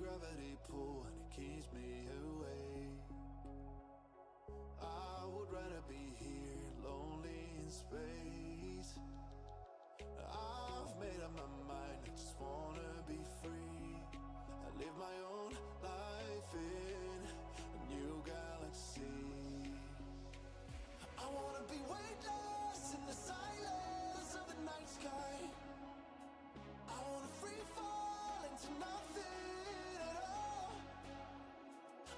gravity pull and it keeps me awake. I would rather be here, lonely in space. I've made up my mind, I just wanna be free. I live my own life in a new galaxy. I wanna be weightless in the silence of the night sky. I wanna free fall into nothing at all.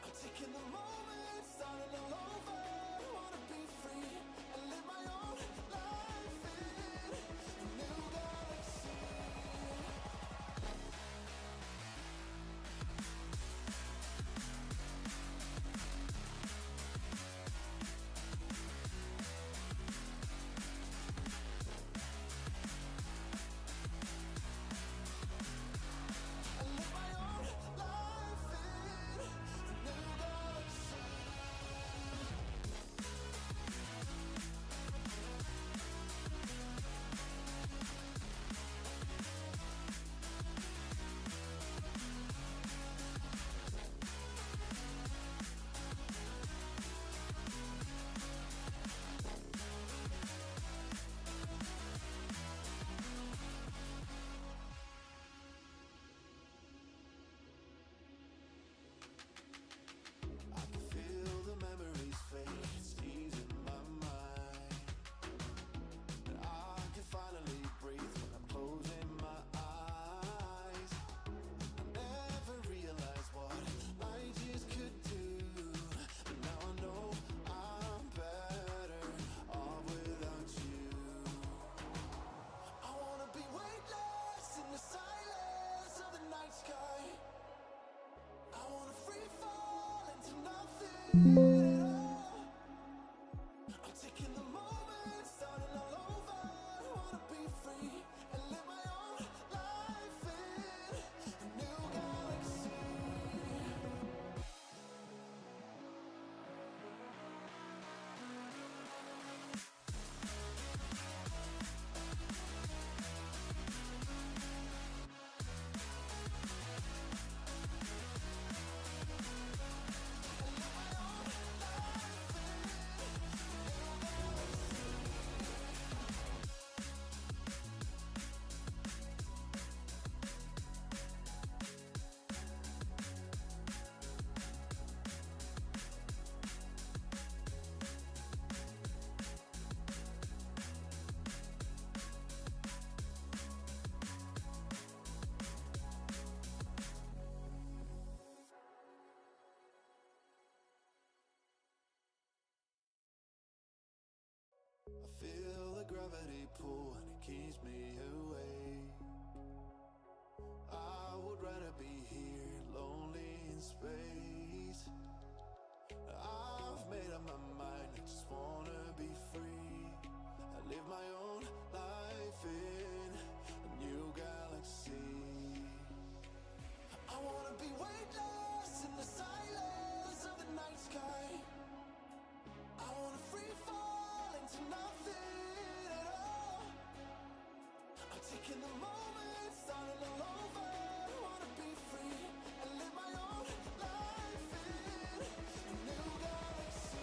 I'm taking the moment, starting all over. I wanna be free and live my own life in a new galaxy. I feel the gravity pull and it keeps me awake. I would rather be here, lonely in space. I've made up my mind, I just wanna be free. I live my own life in a new galaxy. I wanna be weightless in the silence of the night sky. I wanna free fall into nothing at all. I'm taking the moment, starting all over. I wanna be free and live my own life in a new galaxy.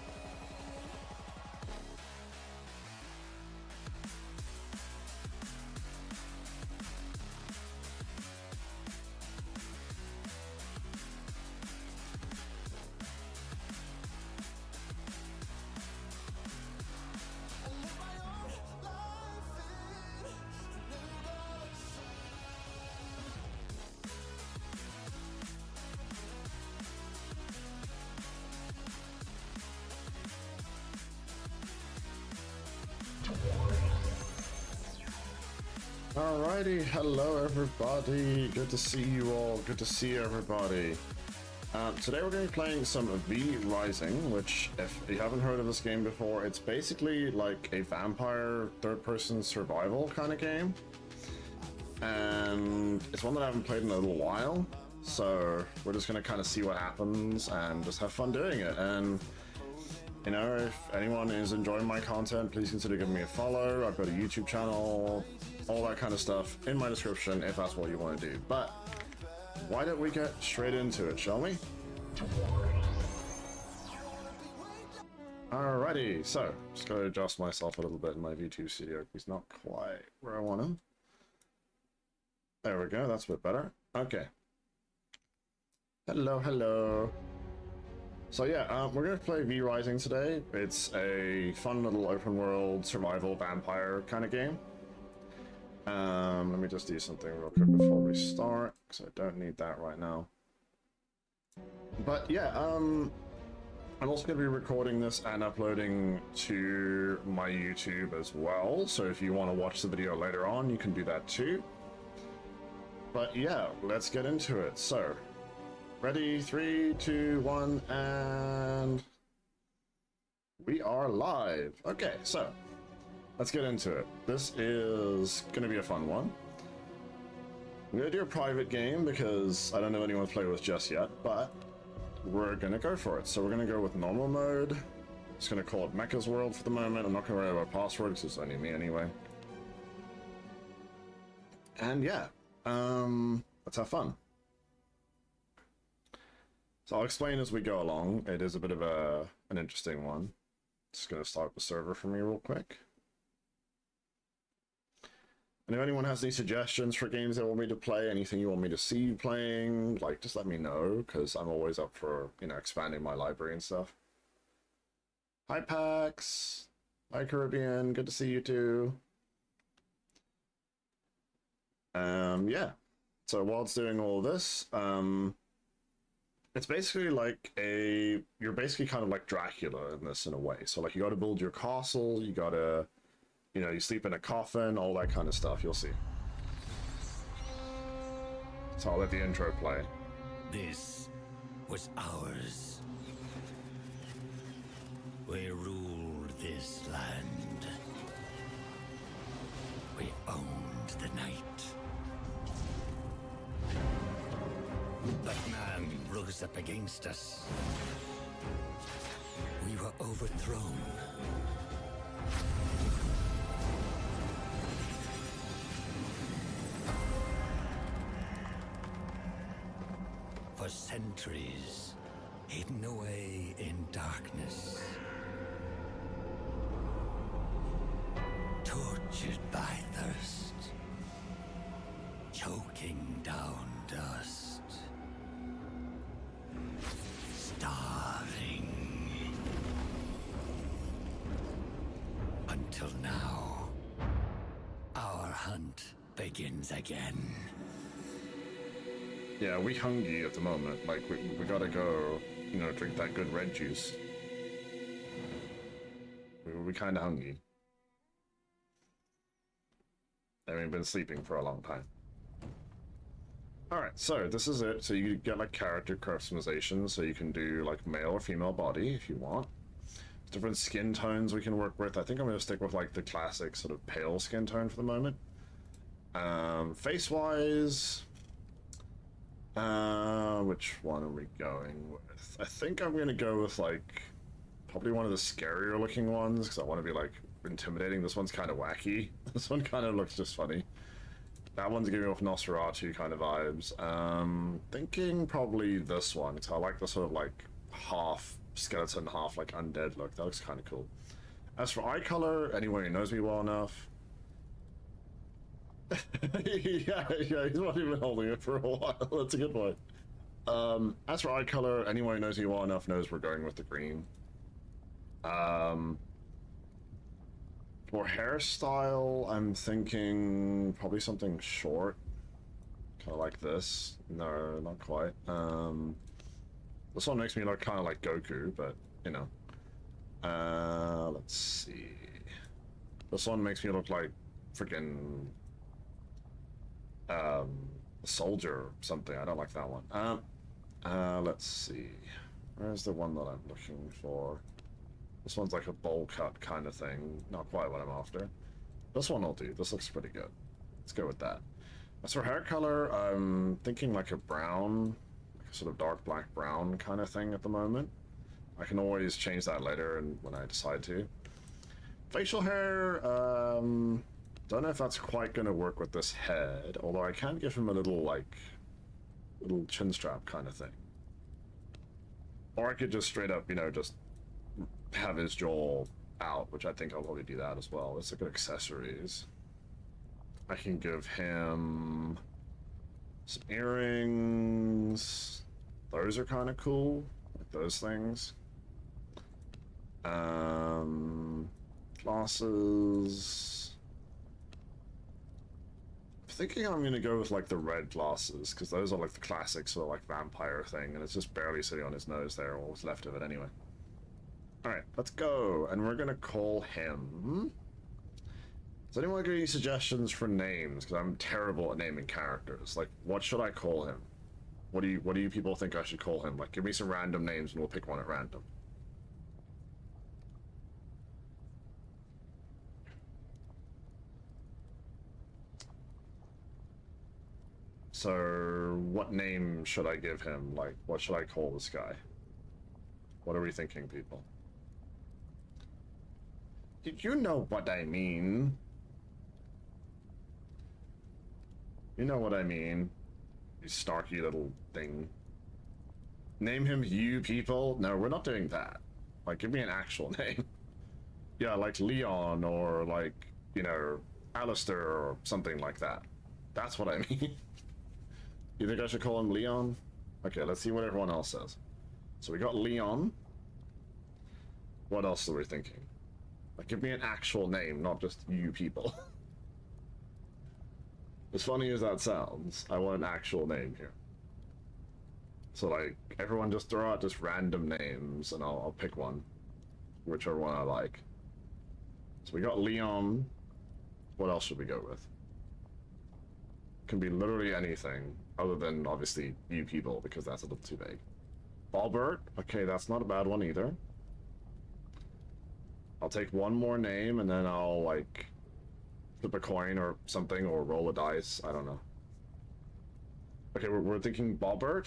Alrighty, hello everybody, good to see you all, good to see everybody. Today we're going to be playing some V Rising, which, if you haven't heard of this game before, it's basically like a vampire third-person survival kind of game. And it's one that I haven't played in a little while, so we're just going to kind of see what happens and just have fun doing it. And you know, if anyone is enjoying my content, please consider giving me a follow. I've got a YouTube channel, all that kind of stuff in my description if that's what you want to do. But why don't we get straight into it, shall we? Alrighty, so just gotta adjust myself a little bit in my V2 studio. He's not quite where I want him. There we go, that's a bit better. Okay. Hello, hello. So yeah, we're gonna play V Rising today. It's a fun little open world survival vampire kind of game. Let me just do something real quick before we start, because I don't need that right now. But yeah, I'm also going to be recording this and uploading to my YouTube as well, so if you want to watch the video later on, you can do that too. But yeah, let's get into it. So, ready, 3, 2, 1, and we are live. Okay, so let's get into it. This is going to be a fun one. I'm going to do a private game because I don't know anyone to play with just yet, but we're going to go for it. So we're going to go with normal mode. Just going to call it Mecha's World for the moment. I'm not going to worry about password because it's only me anyway. And yeah, let's have fun. So I'll explain as we go along. It is a bit of an interesting one. Just going to start up the server for me real quick. And if anyone has any suggestions for games they want me to play, anything you want me to see you playing, like, just let me know, because I'm always up for, you know, expanding my library and stuff. Hi, Pax. Hi, Caribbean. Good to see you, too. Yeah. So while it's doing all this, it's basically like you're basically kind of like Dracula in this in a way. So, like, you got to build your castle, you got to... You know, you sleep in a coffin, all that kind of stuff, you'll see. So I'll let the intro play. This was ours. We ruled this land. We owned the night. But man rose up against us. We were overthrown. For centuries, hidden away in darkness, tortured by thirst, choking down dust, starving, until now, our hunt begins again. Yeah, we hungry at the moment. Like, we gotta go, you know, drink that good red juice. We kind of hungry. And we've been sleeping for a long time. Alright, so this is it. So you get, like, character customization, so you can do, like, male or female body if you want. Different skin tones we can work with. I think I'm going to stick with, like, the classic sort of pale skin tone for the moment. Face-wise... which one are we going with? I think I'm gonna go with, like, probably one of the scarier looking ones, because I want to be, like, intimidating. This one's kind of wacky. This one kind of looks just funny. That one's giving off Nosferatu kind of vibes. Thinking probably this one, because I like the sort of, like, half skeleton, half, like, undead look. That looks kind of cool. As for eye color, anyone who knows me well enough... yeah, he's not even holding it for a while. That's a good point. As for eye color, anyone who knows me well enough knows we're going with the green. For hairstyle, I'm thinking probably something short. Kind of like this. No, not quite. This one makes me look kind of like Goku, but, you know. Let's see. This one makes me look like freaking... soldier or something. I don't like that one. Let's see. Where's the one that I'm looking for? This one's like a bowl cut kind of thing. Not quite what I'm after. This one will do. This looks pretty good. Let's go with that. As for hair color, I'm thinking like a brown, like a sort of dark black brown kind of thing at the moment. I can always change that later and when I decide to. Facial hair, don't know if that's quite going to work with this head, although I can give him a little, like, little chin strap kind of thing. Or I could just straight up, you know, just have his jaw out, which I think I'll probably do that as well. Let's look at accessories. I can give him some earrings. Those are kind of cool, like those things. Glasses. I'm thinking I'm gonna go with like the red glasses, because those are like the classic sort of like vampire thing, and it's just barely sitting on his nose there, or what's left of it anyway. Alright, let's go, and we're gonna call him... Does anyone got any suggestions for names? Because I'm terrible at naming characters. Like, what should I call him? What do you people think I should call him? Like, give me some random names and we'll pick one at random. So, what name should I give him? Like, what should I call this guy? What are we thinking, people? You know what I mean. You know what I mean. You snarky little thing. Name him you people? No, we're not doing that. Like, give me an actual name. Yeah, like Leon or like, you know, Alistair or something like that. That's what I mean. You think I should call him Leon? Okay, let's see what everyone else says. So we got Leon. What else are we thinking? Like, give me an actual name, not just you people. As funny as that sounds, I want an actual name here. So like, everyone just throw out just random names and I'll pick one. Whichever one I like. So we got Leon. What else should we go with? Can be literally anything, other than obviously you people, because that's a little too vague. Balbert, okay, that's not a bad one either. I'll take one more name and then I'll like flip a coin or something, or roll a dice, I don't know. Okay, we're thinking Balbert.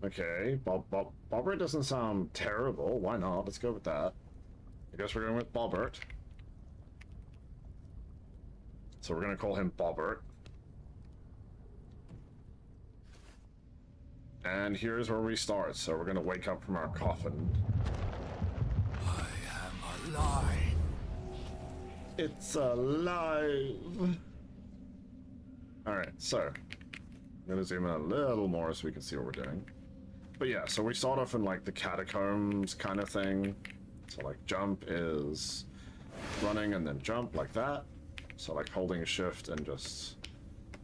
Okay, Balbert doesn't sound terrible, why not? Let's go with that. I guess we're going with Balbert. So we're gonna call him Balbert. And here's where we start. So we're gonna wake up from our coffin. I am alive. It's alive! Alright, so I'm gonna zoom in a little more so we can see what we're doing. But yeah, so we start off in like the catacombs kind of thing. So like jump is running and then jump like that. So like holding shift and just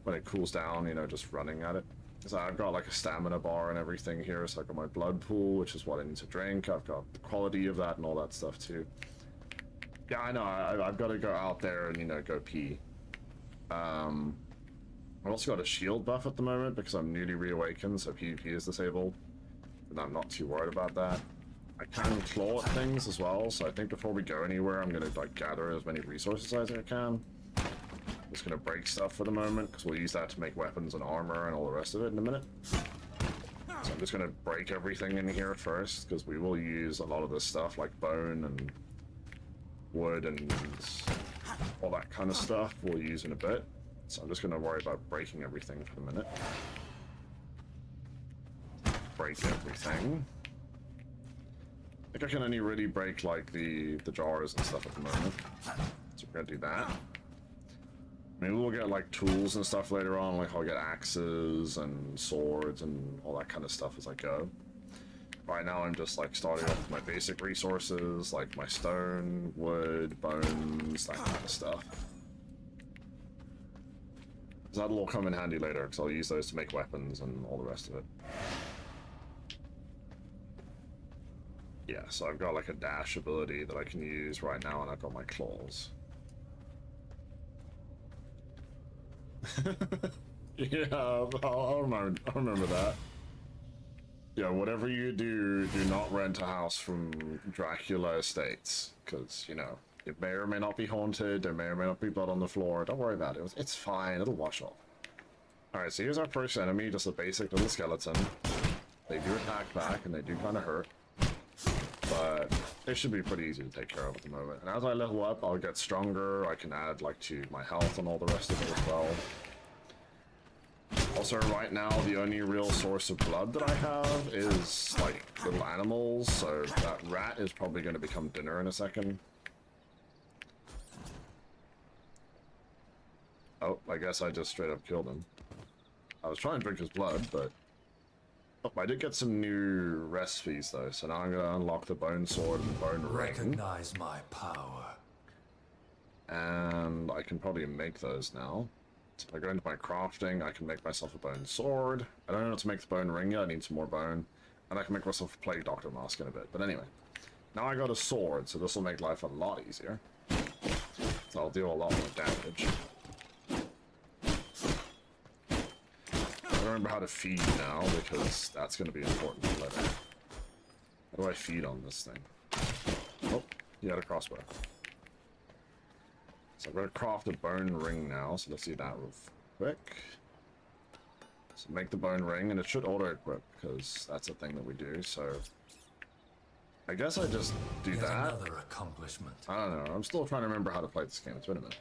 when it cools down, you know, just running at it. So I've got like a stamina bar and everything here. So I've got my blood pool, which is what I need to drink. I've got the quality of that and all that stuff too. Yeah, I know. I've got to go out there and, you know, go pee. I've also got a shield buff at the moment because I'm newly reawakened, so PvP is disabled. And I'm not too worried about that. I can claw at things as well, so I think before we go anywhere, I'm going to like gather as many resources as I can. I'm just going to break stuff for the moment because we'll use that to make weapons and armor and all the rest of it in a minute. So I'm just going to break everything in here first because we will use a lot of this stuff like bone and wood and all that kind of stuff we'll use in a bit. So I'm just going to worry about breaking everything for the minute. Break everything. I think I can only really break like the jars and stuff at the moment. So we're going to do that. Maybe we'll get like tools and stuff later on, like I'll get axes and swords and all that kind of stuff as I go. Right now I'm just like starting off with my basic resources, like my stone, wood, bones, that kind of stuff. That'll all come in handy later, because I'll use those to make weapons and all the rest of it. Yeah, so I've got like a dash ability that I can use right now, and I've got my claws. Yeah, I'll remember that. Yeah, whatever you do, do not rent a house from Dracula Estates, because, you know, it may or may not be haunted, there may or may not be blood on the floor, don't worry about it, it's fine, it'll wash off. Alright, so here's our first enemy, just a basic little skeleton. They do attack back, and they do kind of hurt, but they should be pretty easy to take care of at the moment. And as I level up, I'll get stronger, I can add, like, to my health and all the rest of it as well. Also, right now, the only real source of blood that I have is, like, little animals, so that rat is probably going to become dinner in a second. Oh, I guess I just straight up killed him. I was trying to drink his blood, but... Oh, I did get some new recipes, though, so now I'm going to unlock the bone sword and bone ring. Recognize my power. And I can probably make those now. So if I go into my crafting, I can make myself a bone sword. I don't know how to make the bone ring yet, I need some more bone. And I can make myself a plague doctor mask in a bit. But anyway, now I got a sword, so this will make life a lot easier. So I'll deal a lot more damage. I remember how to feed now, because that's going to be important later. How do I feed on this thing? Oh, he had a crossbow. So I'm going to craft a bone ring now, so let's do that real quick. So make the bone ring, and it should auto-equip, because that's a thing that we do, so... I guess I just do that. Another accomplishment. I don't know, I'm still trying to remember how to play this game, it's been a minute.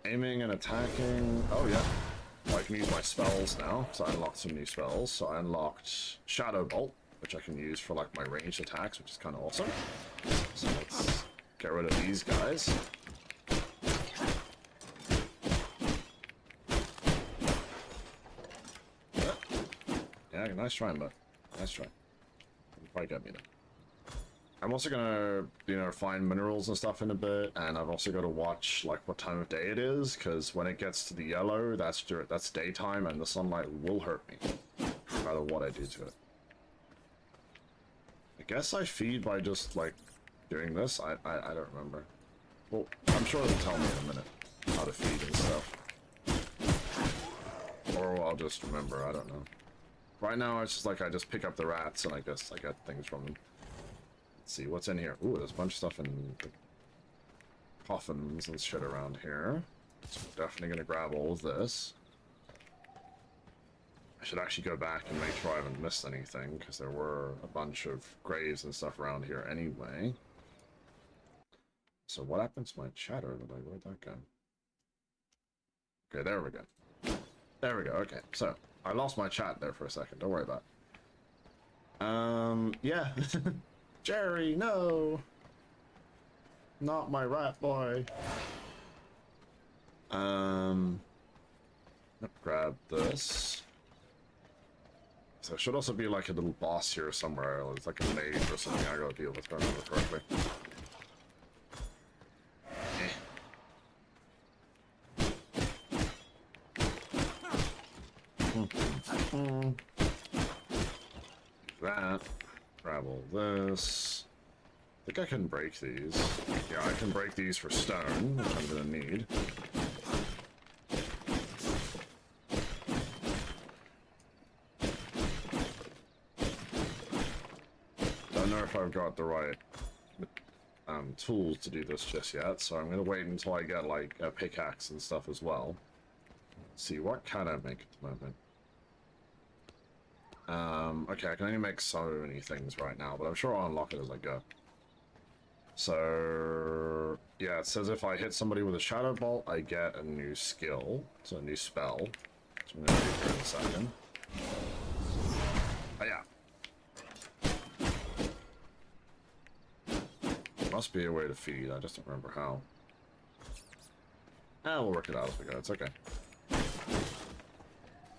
Aiming and attacking, oh yeah. I can use my spells now, so I unlocked some new spells. So I unlocked Shadow Bolt, which I can use for like my ranged attacks, which is kind of awesome. So let's get rid of these guys. Yeah, nice try, but nice try. You probably get me though. I'm also gonna, you know, find minerals and stuff in a bit, and I've also got to watch like what time of day it is, because when it gets to the yellow, that's daytime, and the sunlight will hurt me, no matter what I do to it. I guess I feed by just like doing this. I don't remember. Well, I'm sure they'll tell me in a minute how to feed and stuff, or I'll just remember. I don't know. Right now, it's just like I just pick up the rats, and I guess I get things from them. See what's in here. Ooh, there's a bunch of stuff in the coffins and shit around here. So we're definitely gonna grab all of this. I should actually go back and make sure I haven't missed anything, because there were a bunch of graves and stuff around here anyway. So what happened to my chatter? Where'd that go? Okay, there we go. There we go, okay. So, I lost my chat there for a second, don't worry about it. Yeah. Jerry, no! Not my rat boy. Grab this. So there should also be like a little boss here somewhere. It's like a mage or something I gotta deal with, if I remember correctly. That. Grab all this. I think I can break these. Yeah, I can break these for stone, which I'm gonna need. Don't know if I've got the right tools to do this just yet, so I'm gonna wait until I get like a pickaxe and stuff as well. Let's see, what can I make at the moment? Okay, I can only make so many things right now, but I'm sure I'll unlock it as I go. So, yeah, it says if I hit somebody with a Shadow Bolt, I get a new skill. So a new spell. So I'm going to do here in a second. Oh, yeah. Must be a way to feed, I just don't remember how. We'll work it out as we go, it's okay.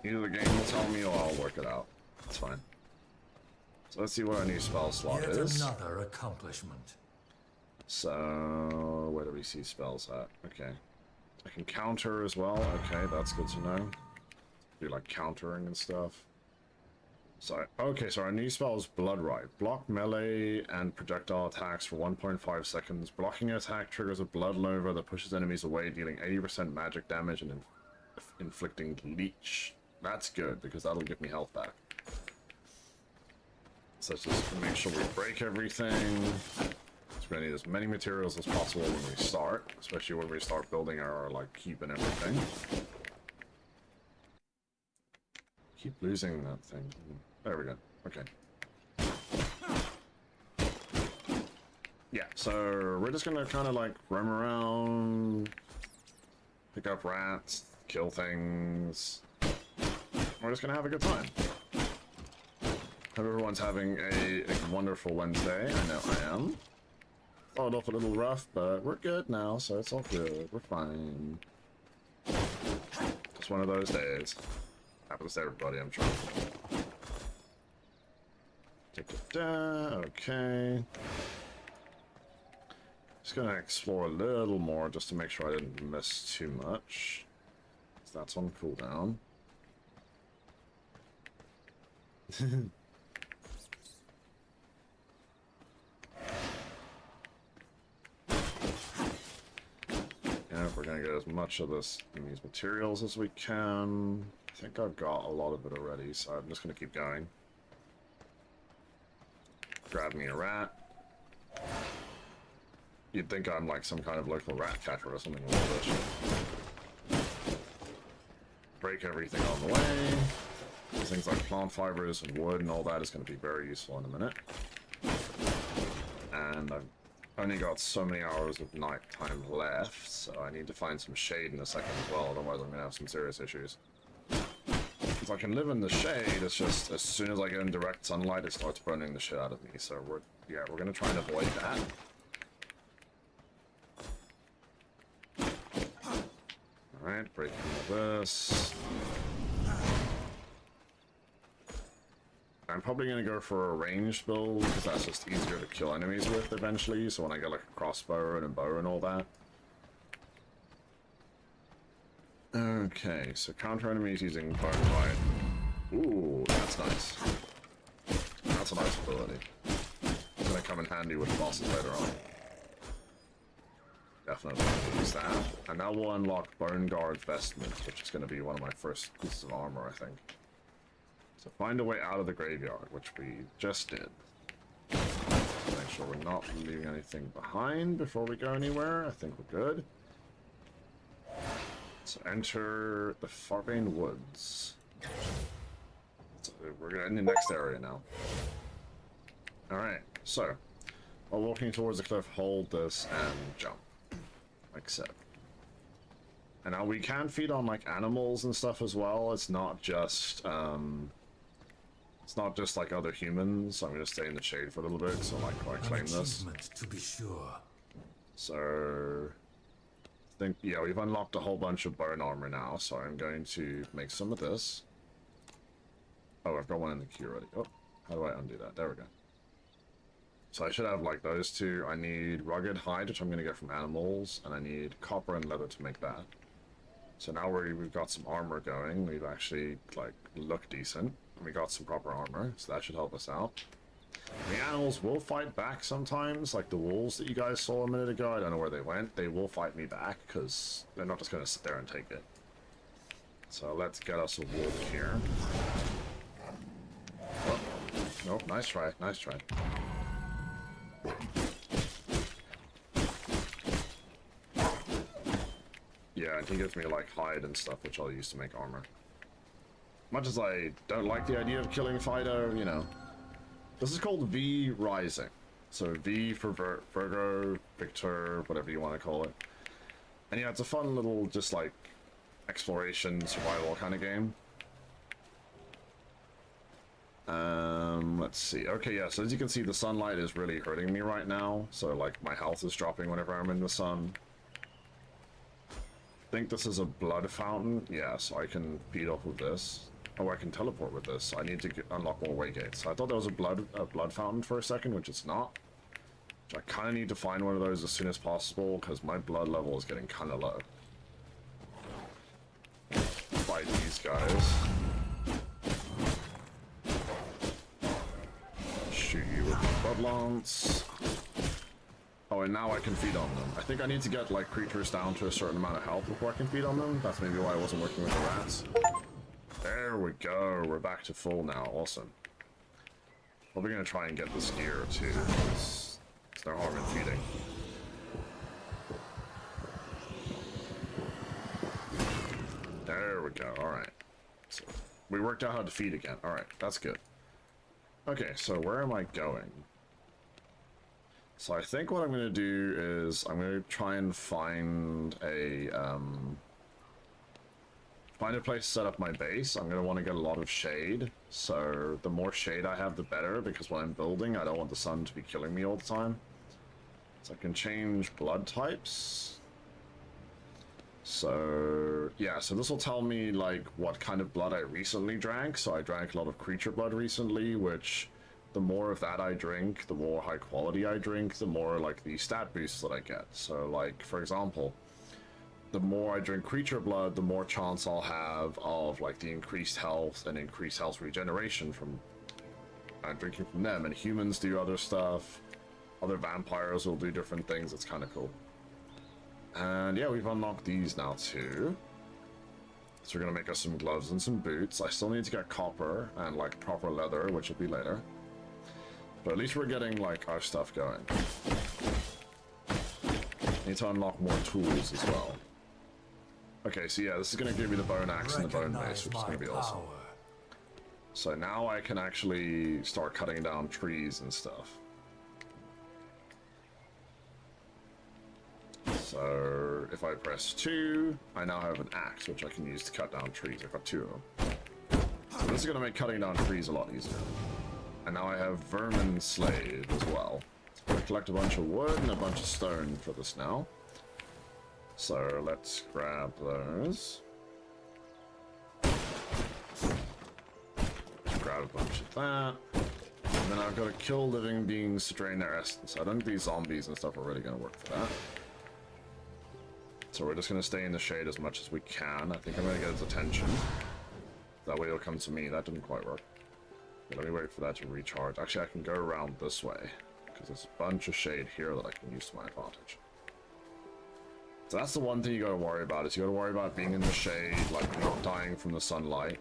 Either the game will tell me or I'll work it out. It's fine. So let's see what our new spell slot is. Another accomplishment. So where do we see spells at? Okay. I can counter as well. Okay, that's good to know. Do like countering and stuff. So okay, so our new spell is Blood Rite. Block melee and projectile attacks for 1.5 seconds. Blocking an attack triggers a blood nova that pushes enemies away, dealing 80% magic damage and inflicting leech. That's good because that'll give me health back. So let's just make sure we break everything. So we're gonna need as many materials as possible when we start, especially when we start building our like keep and everything. Keep losing that thing. There we go. Okay. Yeah, so we're just gonna kind of like roam around, pick up rats, kill things. We're just gonna have a good time. Hope everyone's having a wonderful Wednesday. I know I am. Started off a little rough, but we're good now, so it's all good. We're fine. Just one of those days. Happens to everybody, I'm sure. Okay. Just gonna explore a little more just to make sure I didn't miss too much. So that's on cooldown. Yeah, we're gonna get as much of these materials as we can. I think I've got a lot of it already, so I'm just gonna keep going. Grab me a rat. You'd think I'm like some kind of local rat catcher or something like this. Break everything on the way. Things like plant fibers and wood and all that is going to be very useful in a minute. And I've only got so many hours of night time left, so I need to find some shade in a second as well, otherwise I'm going to have some serious issues. If I can live in the shade, it's just as soon as I get in direct sunlight, it starts burning the shit out of me. So we're going to try and avoid that. Alright, breaking all this. I'm probably going to go for a ranged build, because that's just easier to kill enemies with eventually, so when I get like a crossbow and a bow and all that. Okay, so counter enemies using bonefire. Ooh, that's nice. That's a nice ability. It's going to come in handy with bosses later on. Definitely use that. And now we'll unlock Bone Guard Vestment, which is going to be one of my first pieces of armor, I think. So find a way out of the graveyard, which we just did. Make sure we're not leaving anything behind before we go anywhere. I think we're good. So enter the Farbane Woods. So we're in the next area now. Alright, so while walking towards the cliff, hold this and jump. Like so. And now we can feed on like animals and stuff as well. It's not just like other humans. So I'm gonna stay in the shade for a little bit, so like I claim this. To be sure. So I think yeah, we've unlocked a whole bunch of bone armor now, so I'm going to make some of this. Oh, I've got one in the queue already. Oh, how do I undo that? There we go. So I should have like those two. I need rugged hide, which I'm going to get from animals, and I need copper and leather to make that. So now we've got some armor going. We've actually like look decent, and we got some proper armor, so that should help us out. The animals will fight back sometimes, like the wolves that you guys saw a minute ago. I don't know where they went. They will fight me back because they're not just going to sit there and take it. So let's get us a wolf here. Oh, nope, nice try, nice try. Yeah, and he gives me like hide and stuff, which I'll use to make armor. Much as I don't like the idea of killing Fido, you know. This is called V Rising. So V for Virgo, Victor, whatever you want to call it. And yeah, it's a fun little just like exploration, survival kind of game. Let's see. Okay, yeah, so as you can see, the sunlight is really hurting me right now. So like my health is dropping whenever I'm in the sun. I think this is a blood fountain. Yeah, so I can feed off of this. Oh, I can teleport with this. So I need to unlock more way gates. So I thought that was a blood fountain for a second, which it's not. So I kind of need to find one of those as soon as possible because my blood level is getting kind of low. Fight these guys. Shoot you with the blood lance. Oh, and now I can feed on them. I think I need to get like creatures down to a certain amount of health before I can feed on them. That's maybe why I wasn't working with the rats. There we go. We're back to full now. Awesome. Probably gonna try and get this gear too. It's no harm in feeding. There we go. All right. So we worked out how to feed again. All right, that's good. Okay, so where am I going? So I think what I'm going to do is I'm going to try and find a find a place to set up my base, I'm going to want to get a lot of shade. So the more shade I have, the better, because when I'm building, I don't want the sun to be killing me all the time. So I can change blood types. So, yeah, so this will tell me, like, what kind of blood I recently drank. So I drank a lot of creature blood recently, which the more of that I drink, the more high quality I drink, the more, like, the stat boosts that I get. So, like, for example, the more I drink creature blood, the more chance I'll have of, like, the increased health and increased health regeneration from drinking from them. And humans do other stuff. Other vampires will do different things. It's kind of cool. And yeah, we've unlocked these now too. So we're gonna make us some gloves and some boots. I still need to get copper and like proper leather, which will be later. But at least we're getting like our stuff going. Need to unlock more tools as well. Okay, so yeah, this is gonna give me the bone axe and the bone mace, which is gonna be awesome. So now I can actually start cutting down trees and stuff. So if I press 2, I now have an axe, which I can use to cut down trees. I've got 2 of them. So this is going to make cutting down trees a lot easier. And now I have vermin slave as well. So I'm going to collect a bunch of wood and a bunch of stone for this now. So let's grab those. Grab a bunch of that. And then I've got to kill living beings to drain their essence. I don't think these zombies and stuff are really going to work for that. So we're just going to stay in the shade as much as we can. I think I'm going to get his attention. That way he'll come to me. That didn't quite work. Okay, let me wait for that to recharge. Actually, I can go around this way, because there's a bunch of shade here that I can use to my advantage. So that's the one thing you got to worry about, is you got to worry about being in the shade, like not dying from the sunlight.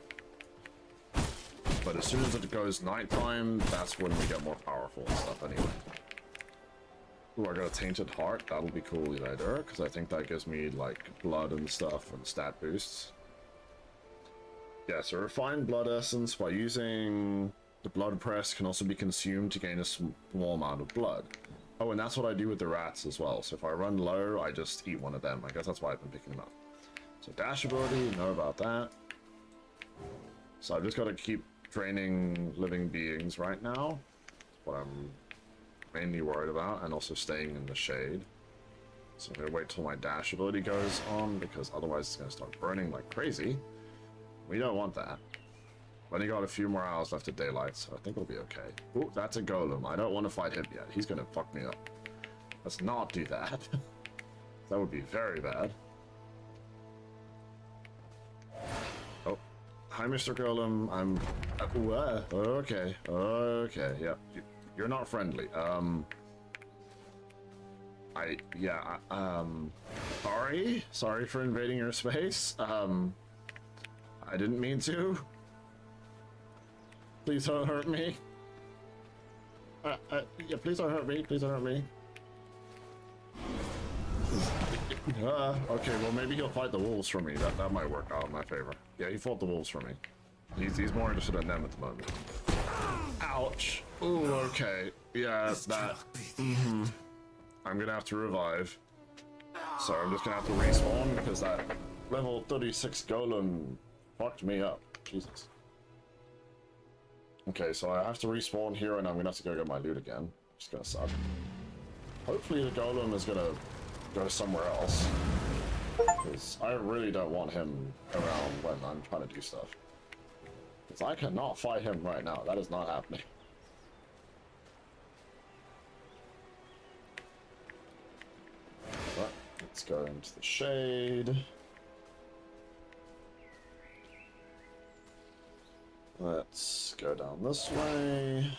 But as soon as it goes nighttime, that's when we get more powerful and stuff anyway. Ooh, I got a tainted heart. That'll be cool later, because I think that gives me like blood and stuff and stat boosts. Yeah, so refined blood essence by using the blood press can also be consumed to gain a small amount of blood. Oh, and that's what I do with the rats as well. So if I run low, I just eat one of them. I guess that's why I've been picking them up. So dash ability, know about that. So I've just got to keep draining living beings right now. That's what I'm mainly worried about, and also staying in the shade. So I'm gonna wait till my dash ability goes on, because otherwise it's gonna start burning like crazy. We don't want that. I've only got a few more hours left of daylight, so I think we'll be okay. Ooh, that's a golem. I don't want to fight him yet. He's gonna fuck me up. Let's not do that. That would be very bad. Oh, hi, Mr. Golem. I'm. Okay. Okay. Yeah. You're not friendly. Sorry for invading your space. I didn't mean to. Please don't hurt me. Yeah, please don't hurt me. Please don't hurt me. Okay, well maybe he'll fight the wolves for me. That might work out in my favor. Yeah, he fought the wolves for me. He's more interested in them at the moment. Ouch. Ooh, okay. Yeah, that. I'm gonna have to revive. So I'm just gonna have to respawn, because that level 36 golem fucked me up. Jesus. Okay, so I have to respawn here, and I'm gonna have to go get my loot again. It's gonna suck. Hopefully the golem is gonna go somewhere else, because I really don't want him around when I'm trying to do stuff. Because I cannot fight him right now. That is not happening. But let's go into the shade. Let's go down this way.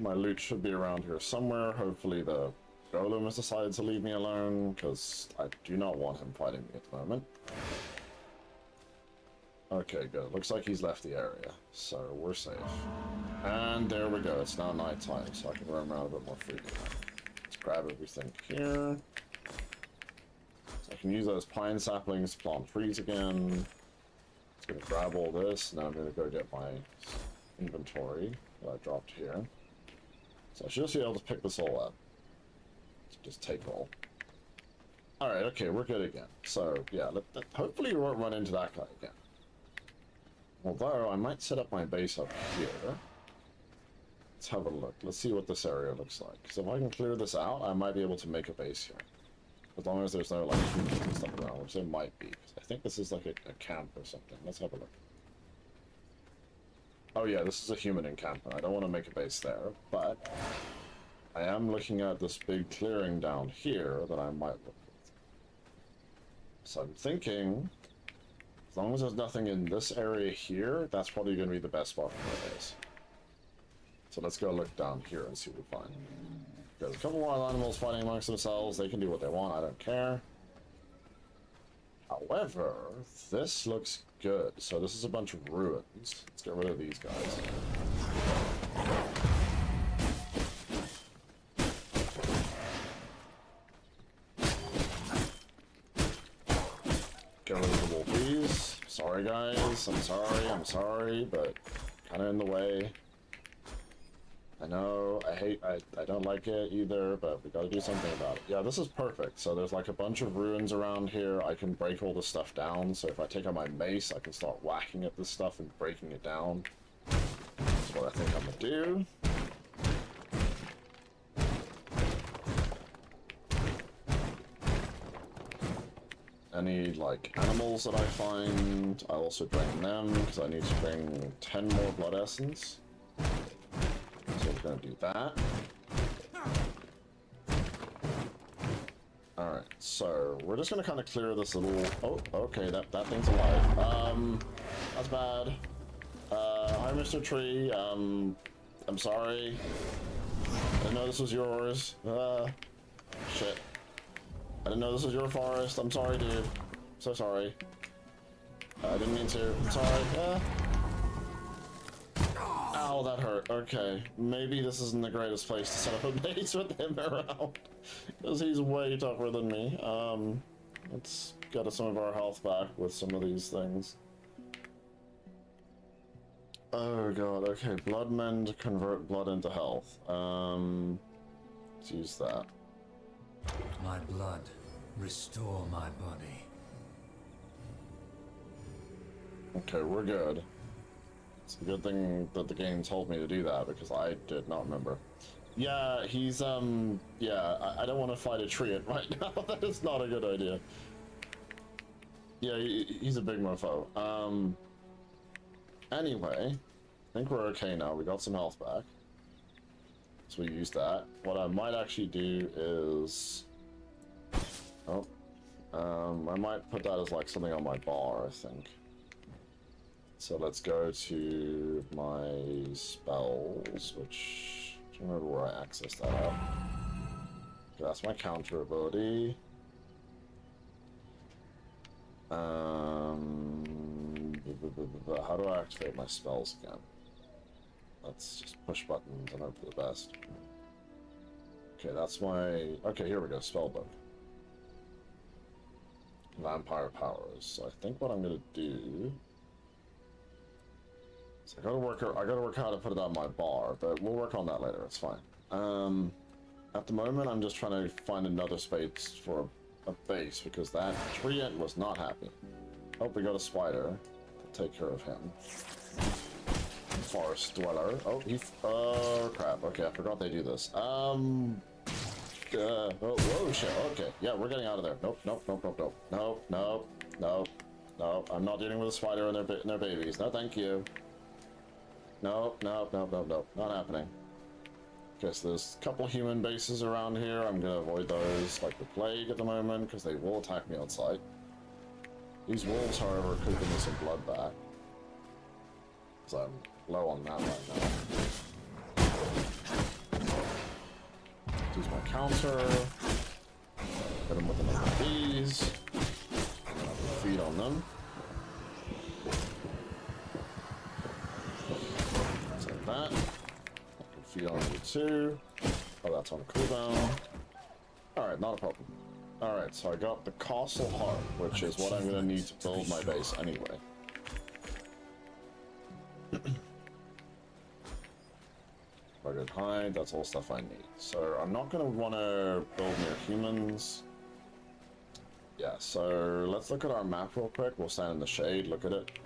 My loot should be around here somewhere. Hopefully the golem has decided to leave me alone, because I do not want him fighting me at the moment. Okay, good. Looks like he's left the area, so we're safe. And there we go. It's now nighttime, so I can run around a bit more freely now. Let's grab everything here. So I can use those pine saplings to plant trees again. Just gonna grab all this. Now I'm gonna go get my inventory that I dropped here. So I should just be able to pick this all up. So just take all. Alright, okay, we're good again. So, yeah, hopefully we won't run into that guy again. Although, I might set up my base up here. Let's have a look. Let's see what this area looks like. So if I can clear this out, I might be able to make a base here. As long as there's no, like, humans and stuff around, which there might be. I think this is like a camp or something. Let's have a look. Oh yeah, this is a human encampment. I don't want to make a base there, but I am looking at this big clearing down here that I might look with. So I'm thinking, as long as there's nothing in this area here, that's probably going to be the best spot for a base. So let's go look down here and see what we find. There's a couple wild animals fighting amongst themselves. They can do what they want. I don't care. However, this looks good. So this is a bunch of ruins. Let's get rid of these guys. Get rid of the wolfies. Sorry guys, I'm sorry, but kind of in the way. I know, I don't like it either, but we gotta do something about it. Yeah, this is perfect. So there's like a bunch of ruins around here. I can break all this stuff down. So if I take out my mace, I can start whacking at this stuff and breaking it down. That's what I think I'm gonna do. Any, like, animals that I find, I'll also bring them, because I need to bring 10 more blood essence. So we're gonna do that. Alright, so we're just gonna kind of clear this little... Oh, okay, that thing's alive. That's bad. Hi, Mr. Tree. I'm sorry. I didn't know this was yours. Shit. I didn't know this was your forest. I'm sorry, dude. So sorry. I didn't mean to. I'm sorry. Ow, that hurt. Okay. Maybe this isn't the greatest place to set up a base with him around. Because he's way tougher than me. Let's get some of our health back with some of these things. Oh god, okay. Blood mend, convert blood into health. Let's use that. My blood, restore my body. Okay, we're good. It's a good thing that the game told me to do that, because I did not remember. Yeah, he's, yeah, I don't want to fight a treant right now. That is not a good idea. Yeah, he's a big mofo. Anyway, I think we're okay now. We got some health back. So we use that. What I might actually do is... Oh. I might put that as like something on my bar, I think. So let's go to my spells, which... I don't remember where I accessed that out. Okay, that's my counter ability. How do I activate my spells again? Let's just push buttons and hope for the best. Okay, that's my... Okay, here we go, spellbook. Vampire powers. So I think what I'm gonna do... So I gotta work how to put it on my bar, but we'll work on that later, it's fine. At the moment, I'm just trying to find another space for a base, because that treant was not happy. Oh, we got a spider to take care of him. Forest dweller. Oh, oh, crap. Okay, I forgot they do this. Oh, whoa, shit. Okay, yeah, we're getting out of there. Nope, nope, nope, nope, nope. Nope, nope, nope, nope. I'm not dealing with a spider and their babies. No, thank you. Nope, nope, nope, nope, nope. Not happening. Okay, so there's a couple human bases around here. I'm gonna avoid those like the plague at the moment, because they will attack me outside. These wolves, however, could give me some blood back. Because I'm low on that right now. Use my counter. Hit them with another of these. Feed on them. Just like that. I can feed on you too. Oh, that's on cooldown. Alright, not a problem. Alright, so I got the Castle Heart, which is what I'm going to need to build my base anyway. Rugged hide, that's all stuff I need. So I'm not going to want to build near humans. Yeah, so let's look at our map real quick. We'll stand in the shade, look at it.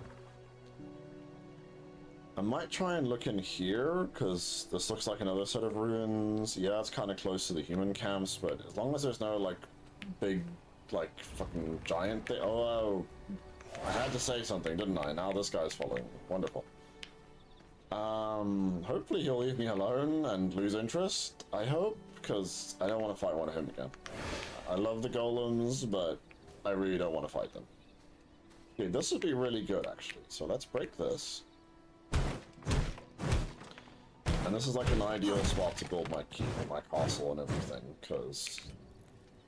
I might try and look in here, because this looks like another set of ruins. Yeah, it's kind of close to the human camps, but as long as there's no, like, big, like, fucking giant thing. Oh, I had to say something, didn't I? Now this guy's following me. Wonderful. Hopefully he'll leave me alone and lose interest, I hope, because I don't want to fight one of him again. I love the golems, but I really don't want to fight them. Okay, this would be really good, actually. So let's break this. And this is like an ideal spot to build my keep and my castle and everything, because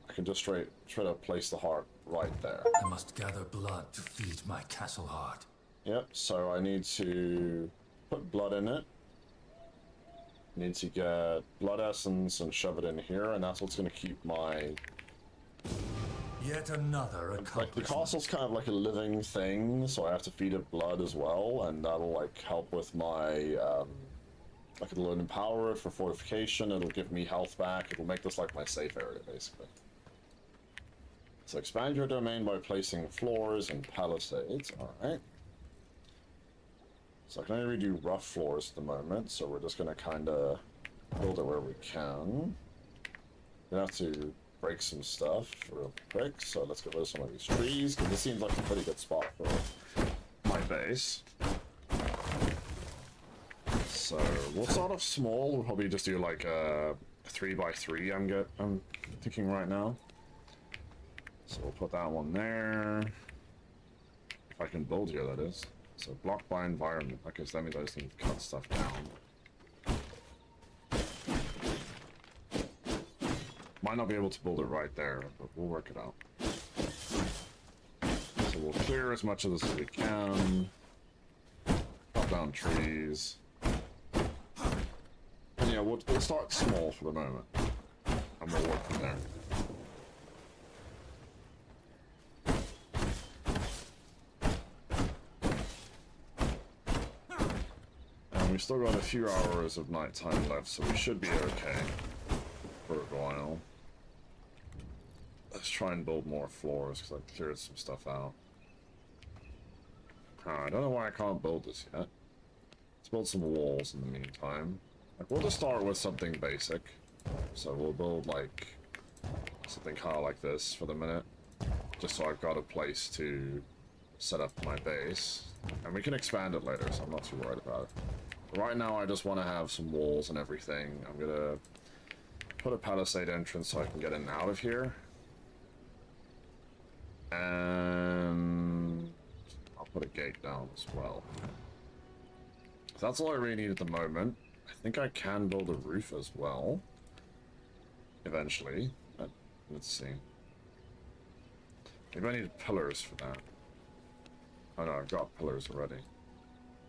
I can just straight up place the heart right there. I must gather blood to feed my castle heart. Yep, so I need to put blood in it. Need to get blood essence and shove it in here, and that's what's going to keep my... Yet another accomplishment. Like, the castle's kind of like a living thing, so I have to feed it blood as well, and that'll, like, help with my, like, it'll empower it for fortification, it'll give me health back, it'll make this like my safe area, basically. So expand your domain by placing floors and palisades, alright. So I can only do rough floors at the moment, so we're just gonna kinda build it where we can. We're gonna have to break some stuff real quick, so let's get rid of some of these trees, because this seems like a pretty good spot for my base. So we'll start off small, we'll probably just do like a 3x3 I'm thinking right now. So we'll put that one there. If I can build here, that is. So block by environment. Okay, so that means I just need to cut stuff down. Might not be able to build it right there, but we'll work it out. So we'll clear as much of this as we can. Cut down trees. And yeah, we'll start small for the moment. And we'll work from there. We've still got a few hours of nighttime left, so we should be okay for a while. Let's try and build more floors, because I cleared some stuff out. I don't know why I can't build this yet. Let's build some walls in the meantime. Like, we'll just start with something basic. So we'll build, like, something kind of like this for the minute. Just so I've got a place to set up my base. And we can expand it later, so I'm not too worried about it. Right now, I just want to have some walls and everything. I'm gonna put a palisade entrance so I can get in and out of here. And I'll put a gate down as well. So that's all I really need at the moment. I think I can build a roof as well. Eventually. Let's see. Maybe I need pillars for that. Oh no, I've got pillars already.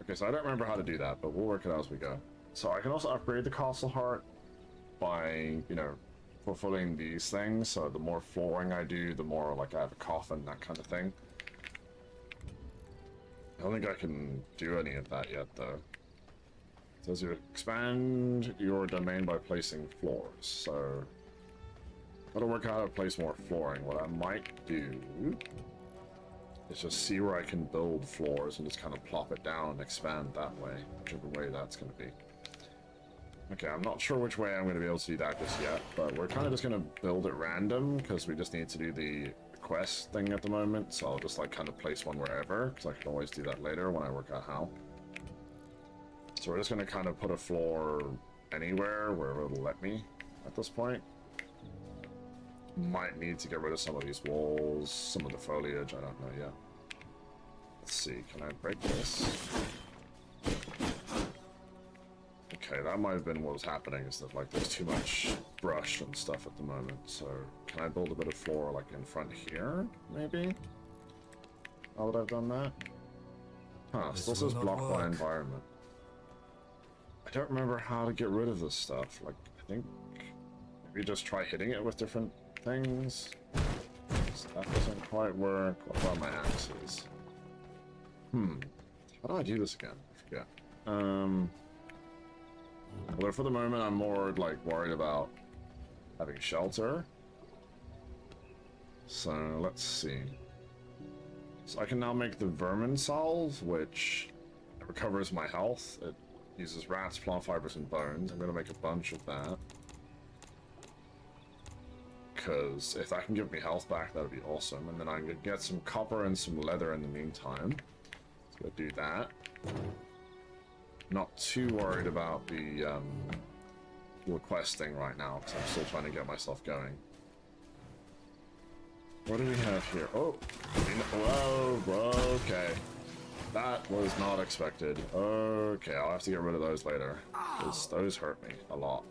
Okay, so I don't remember how to do that, but we'll work it out as we go. So I can also upgrade the castle heart by, you know, fulfilling these things. So the more flooring I do, the more, like, I have a coffin, that kind of thing. I don't think I can do any of that yet, though. It says you expand your domain by placing floors. So gotta work out how to place more flooring. What I might do is just see where I can build floors and just kind of plop it down and expand that way, whichever way that's going to be. Okay, I'm not sure which way I'm going to be able to do that just yet, but we're kind of just going to build it random, because we just need to do the quest thing at the moment, so I'll just like kind of place one wherever, because I can always do that later when I work out how. So we're just going to kind of put a floor anywhere, wherever it'll let me at this point. Might need to get rid of some of these walls, some of the foliage, I don't know yet. Let's see, can I break this? Okay, that might have been what was happening, is that, like, there's too much brush and stuff at the moment. So, can I build a bit of floor, like, in front here, maybe? Now that I've done that? Huh, still says block by environment. I don't remember how to get rid of this stuff. Like, I think maybe just try hitting it with different things. So that doesn't quite work. What about my axes? How do I do this again? I forget. Well, for the moment, I'm more, like, worried about having shelter. So, let's see. So I can now make the vermin salve, which It recovers my health. It uses rats, plant fibers, and bones. I'm going to make a bunch of that. Because if that can give me health back, that would be awesome. And then I'm going to get some copper and some leather in the meantime. So do that. Not too worried about the questing right now, because I'm still trying to get myself going. What do we have here? Oh, whoa, okay. That was not expected. Okay, I'll have to get rid of those later, because those hurt me a lot.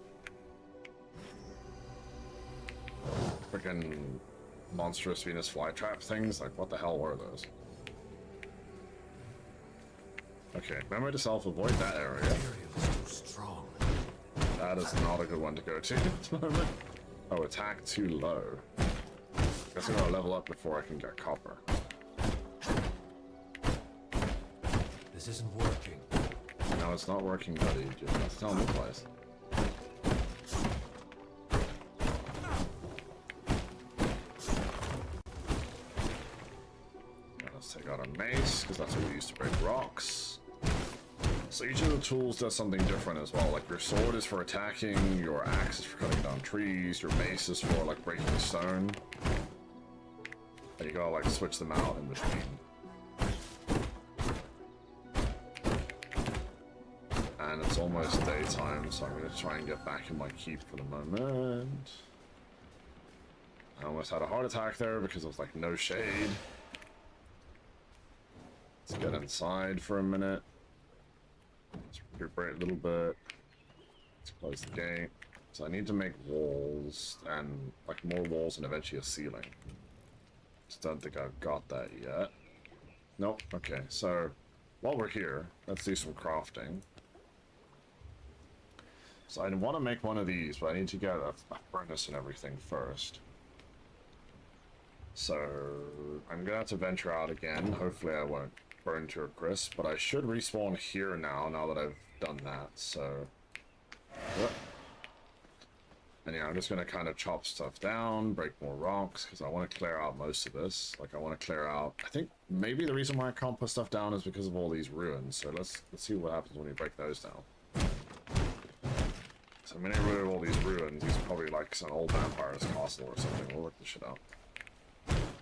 Freaking monstrous Venus flytrap things, like what the hell were those? Okay, memory to self, avoid that area. Strong. That is not a good one to go to at the moment. Oh, attack too low. Guess I'm gonna level up before I can get copper. This isn't working. No, it's not working, buddy. You just have to tell me twice. Let's take out a mace, because that's what we use to break rocks. So each of the tools does something different as well. Like your sword is for attacking, your axe is for cutting down trees, your mace is for like breaking stone. And you gotta like switch them out in between. And it's almost daytime, so I'm gonna try and get back in my keep for the moment. I almost had a heart attack there because it was like no shade. Let's get inside for a minute. Let's recuperate a little bit. Let's close the gate. So I need to make walls, and like more walls and eventually a ceiling. Just don't think I've got that yet. Nope. Okay, so while we're here, let's do some crafting. So I want to make one of these, but I need to get a furnace and everything first. So I'm gonna have to venture out again. Hopefully I won't burn to a crisp, but I should respawn here now that I've done that, so... And yeah, I'm just gonna kind of chop stuff down, break more rocks, because I want to clear out most of this. Like, I want to clear out... I think maybe the reason why I can't put stuff down is because of all these ruins, so let's see what happens when we break those down. So I'm gonna get rid of all these ruins. These are probably like some old vampire's castle or something. We'll work this shit out.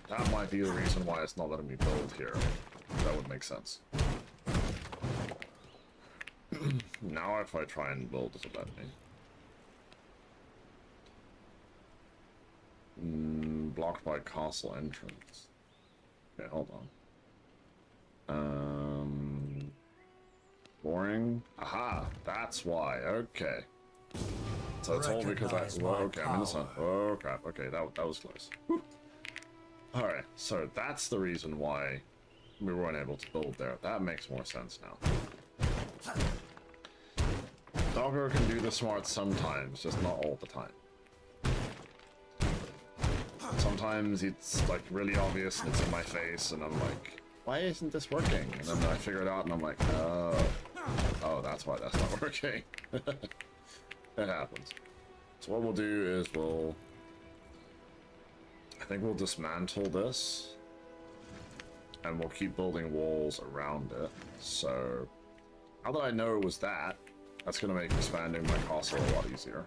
That might be the reason why it's not letting me build here. That would make sense. Now if I try and build, does it let me? Blocked by castle entrance. Okay, hold on. Boring. Aha! That's why. Okay. So it's all because okay, I'm in the sun. Oh crap. Okay, that was close. Alright, so that's the reason why we weren't able to build there. That makes more sense now. Doggo can do the smart sometimes, just not all the time. Sometimes it's like really obvious and it's in my face and I'm like, why isn't this working? And then I figure it out and I'm like, oh, that's why that's not working. It happens. So what we'll do is I think we'll dismantle this and we'll keep building walls around it. So now that I know it was that's going to make expanding my castle a lot easier.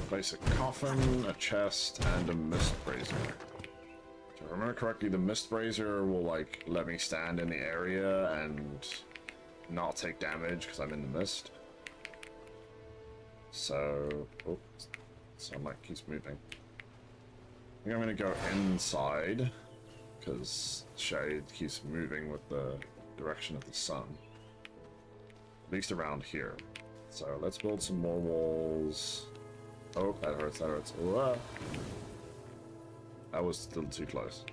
Place a coffin, a chest, and a mist brazier. If I remember correctly, the mist brazier will like let me stand in the area and not take damage because I'm in the mist. So, sunlight keeps moving. I think I'm gonna go inside because shade keeps moving with the direction of the sun. At least around here. So let's build some more walls. Oh, that hurts, that hurts. Ooh, that was still too close.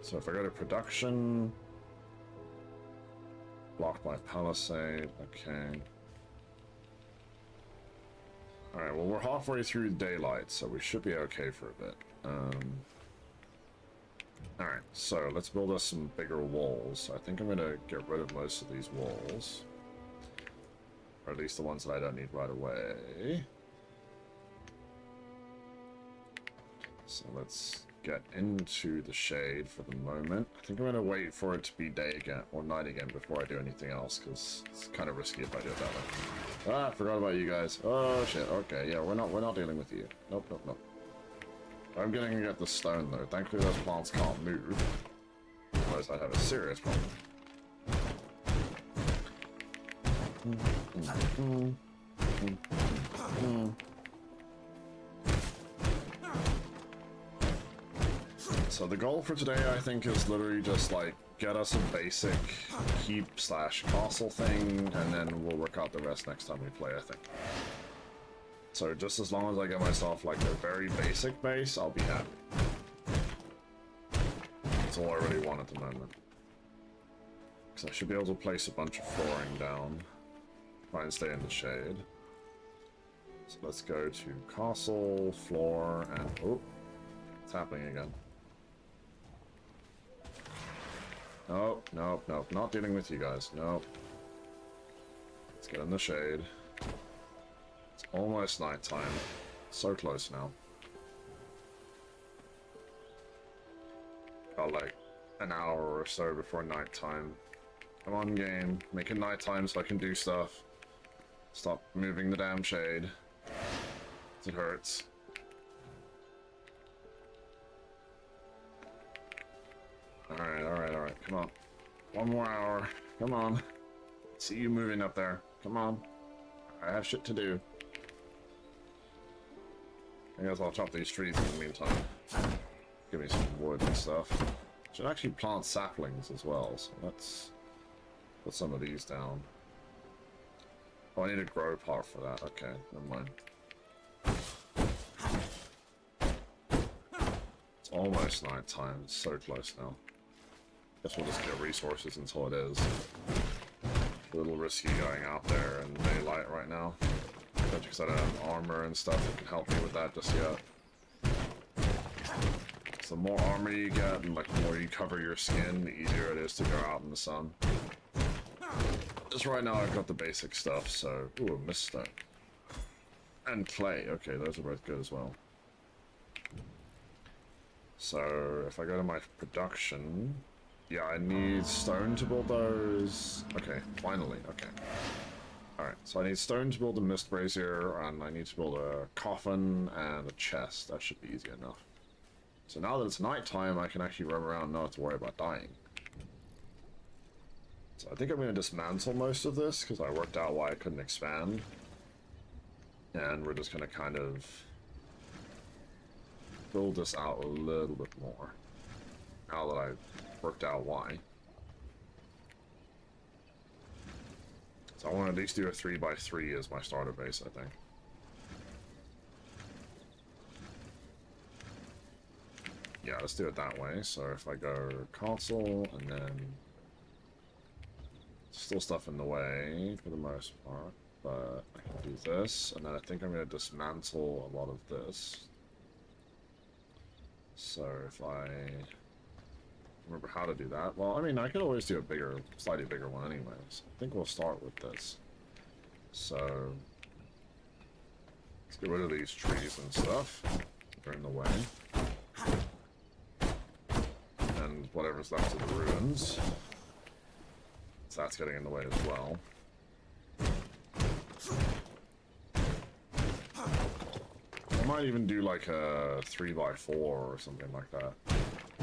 So if I go to production, blocked by palisade, okay. Alright, well we're halfway through daylight, so we should be okay for a bit. Alright, so let's build us some bigger walls. So I think I'm gonna get rid of most of these walls. Or at least the ones that I don't need right away. So let's get into the shade for the moment. I think I'm going to wait for it to be day again, or night again, before I do anything else, because it's kind of risky if I do it that way. Ah, I forgot about you guys. Oh shit, okay, yeah, we're not dealing with you. Nope, nope, nope. I'm going to get the stone though. Thankfully those plants can't move. Otherwise I'd have a serious problem. So the goal for today, I think, is literally just like get us a basic keep/castle thing, and then we'll work out the rest next time we play, I think. So just as long as I get myself like a very basic base, I'll be happy. That's all I really want at the moment. Because I should be able to place a bunch of flooring down. Try and stay in the shade. So let's go to castle, floor, and oh, it's happening again. Nope, nope, nope, not dealing with you guys, nope. Let's get in the shade. It's almost nighttime. So close now. Got like an hour or so before nighttime. Come on, game. Make it nighttime so I can do stuff. Stop moving the damn shade. It hurts. Alright, alright, alright. Come on. One more hour. Come on. See you moving up there. Come on. I have shit to do. I guess I'll chop these trees in the meantime. Give me some wood and stuff. Should actually plant saplings as well, so let's put some of these down. Oh, I need a grow pot for that. Okay, never mind. It's almost nighttime. It's so close now. Guess we'll just get resources until it is. A little risky going out there in daylight right now. Especially because I don't have armor and stuff that can help me with that just yet. So the more armor you get and like the more you cover your skin, the easier it is to go out in the sun. Just right now I've got the basic stuff, so... Ooh, a mist stone. And clay. Okay, those are both good as well. So, if I go to my production... Yeah, I need stone to build those. Okay, finally, okay. Alright, so I need stone to build a mist brazier, and I need to build a coffin and a chest. That should be easy enough. So now that it's nighttime, I can actually roam around and not have to worry about dying. So I think I'm going to dismantle most of this, because I worked out why I couldn't expand. And we're just going to kind of build this out a little bit more. Now that I've worked out why. So I want to at least do a 3x3 as my starter base, I think. Yeah, let's do it that way. So if I go console and then still stuff in the way for the most part, but I can do this, and then I think I'm going to dismantle a lot of this. So if I remember how to do that, well, I mean, I could always do a bigger, slightly bigger one anyways. I think we'll start with this. So let's get rid of these trees and stuff. They're in the way. And whatever's left of the ruins. So that's getting in the way as well. I might even do like a 3x4 or something like that.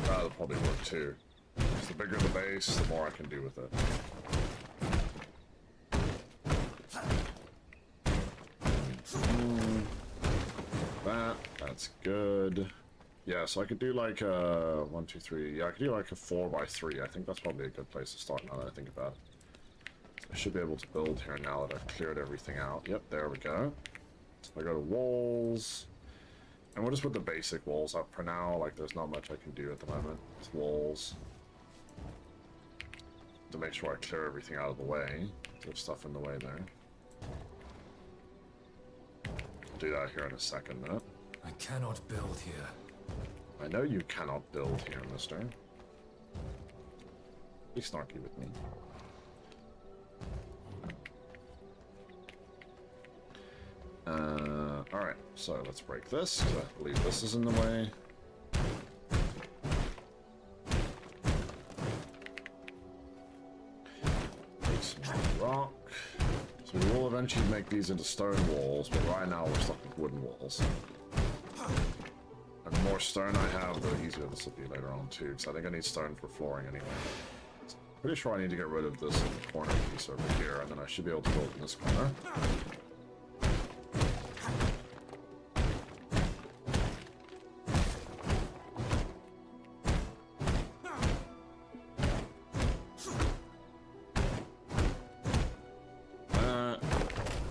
That'll probably work too. The bigger the base, the more I can do with it. That's good. Yeah, so I could do like a 1, 2, 3. Yeah, I could do like a 4x3. I think that's probably a good place to start now that I think about it. I should be able to build here now that I've cleared everything out. Yep, there we go. So I go to walls. And we'll just put the basic walls up for now. Like, there's not much I can do at the moment. It's walls. To make sure I clear everything out of the way. There's stuff in the way there. I'll do that here in a second, though. I cannot build here. I know you cannot build here, mister. Be snarky with me. Alright, so let's break this, because I believe this is in the way. eventually make these into stone walls, but right now we're stuck with wooden walls. And the more stone I have, the easier this will be later on too, because I think I need stone for flooring anyway. So pretty sure I need to get rid of this corner piece over here, and then I should be able to build in this corner.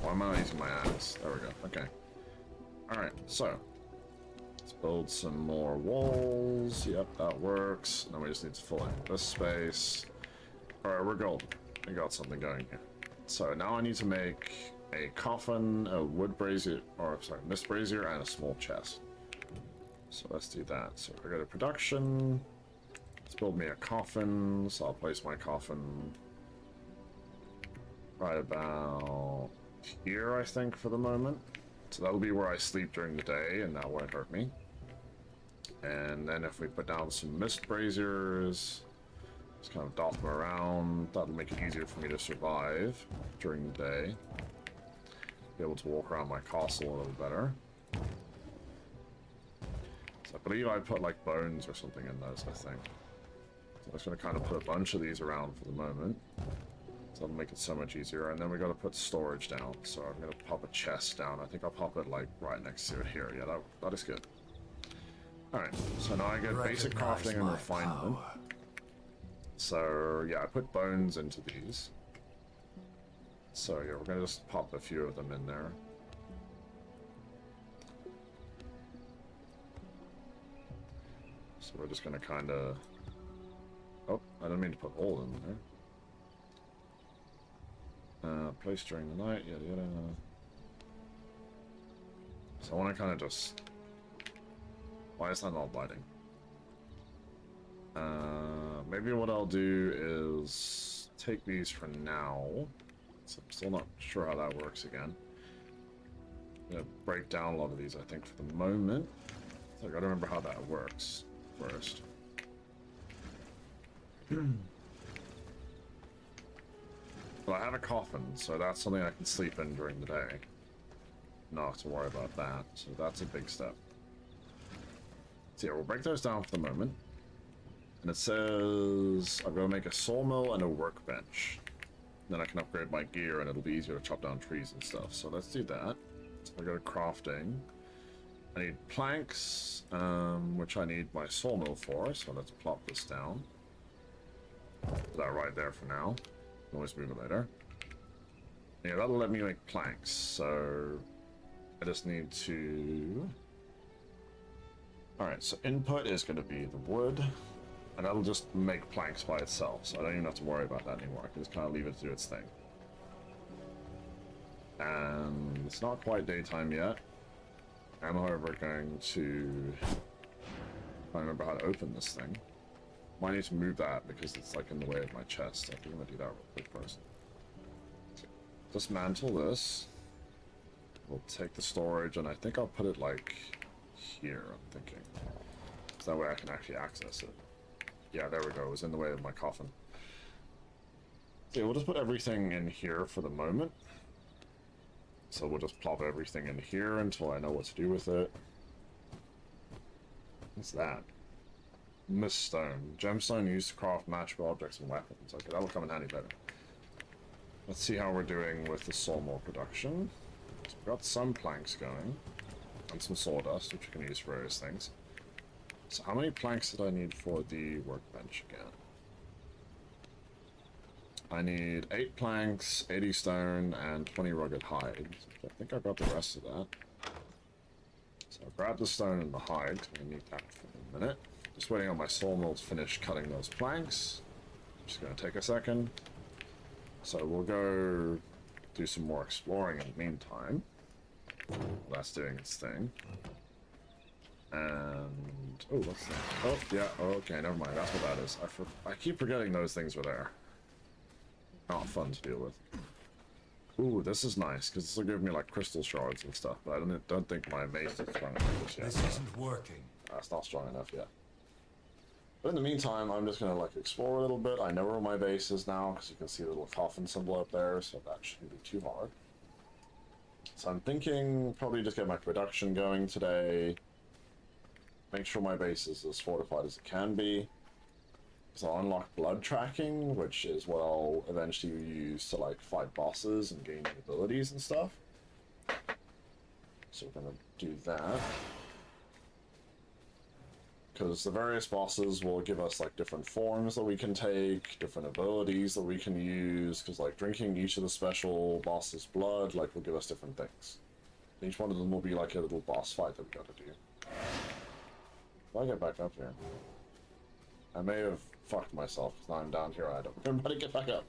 Why am I not using my axe? There we go. Okay. Alright, so let's build some more walls. Yep, that works. Now we just need to fill in this space. Alright, we're golden. We got something going here. So now I need to make a coffin, a wood brazier, or sorry, mist brazier, and a small chest. So let's do that. So I go to production. Let's build me a coffin. So I'll place my coffin right about here, I think, for the moment. So that'll be where I sleep during the day, and that won't hurt me. And then if we put down some mist braziers, just kind of dot them around, that'll make it easier for me to survive during the day. Be able to walk around my castle a little better. So I believe I put like bones or something in those, I think. So I'm just going to kind of put a bunch of these around for the moment. So that'll make it so much easier. And then we got to put storage down. So I'm going to pop a chest down. I think I'll pop it like right next to it here. Yeah, that is good. Alright, so now I get basic crafting and refinement. So yeah, I put bones into these. So yeah, we're going to just pop a few of them in there. So we're just going to kind of... Oh, I didn't mean to put all in there. Place during the night, yada yada. So I want to kind of just... Why is that not lighting? Maybe what I'll do is take these for now. So I'm still not sure how that works again. I'm going to break down a lot of these, I think, for the moment. So I gotta remember how that works first. But I have a coffin, so that's something I can sleep in during the day. Not have to worry about that, so that's a big step. So yeah, we'll break those down for the moment. And it says I'm going to make a sawmill and a workbench. Then I can upgrade my gear and it'll be easier to chop down trees and stuff. So let's do that. So I go to crafting. I need planks, which I need my sawmill for, so let's plop this down. Put that right there for now. Always move it later. Yeah, that'll let me make planks, so I just need to... Alright, so input is going to be the wood, and that'll just make planks by itself, so I don't even have to worry about that anymore. I can just kind of leave it to do its thing. And it's not quite daytime yet. I'm, however, going to... I remember how to open this thing. Might need to move that because it's like in the way of my chest. I think I'm gonna do that real quick first. Dismantle this. We'll take the storage and I think I'll put it like here, I'm thinking. So that way I can actually access it. Yeah, there we go. It was in the way of my coffin. So yeah, we'll just put everything in here for the moment. So we'll just plop everything in here until I know what to do with it. What's that? Mist stone. Gemstone used to craft magical objects and weapons. Okay, that'll come in handy later. Let's see how we're doing with the sawmill production. So we've got some planks going. And some sawdust, which we can use for various things. So how many planks did I need for the workbench again? I need 8 planks, 80 stone, and 20 rugged hide. I think I got the rest of that. So I'll grab the stone and the hide, because we need that for a minute. Just waiting on my sawmill to finish cutting those planks. Just going to take a second. So we'll go do some more exploring in the meantime. That's doing its thing. And... oh, what's that? Oh, yeah, oh, okay, never mind. That's what that is. I keep forgetting those things were there. Not fun to deal with. Ooh, this is nice, because this will give me, like, crystal shards and stuff. But I don't think my mace is strong enough just yet. This isn't working. That's not strong enough yet. But in the meantime, I'm just going to, like, explore a little bit. I know where my base is now, because you can see the little coffin symbol up there, so that shouldn't be too hard. So I'm thinking probably just get my production going today. Make sure my base is as fortified as it can be. So I'll unlock blood tracking, which is what I'll eventually use to like fight bosses and gain abilities and stuff. So we're gonna do that. Because the various bosses will give us like different forms that we can take, different abilities that we can use, because like drinking each of the special boss's blood like will give us different things. Each one of them will be like a little boss fight that we gotta do. If I get back up here, I may have fucked myself because now I'm down here. I don't remember how to get back up.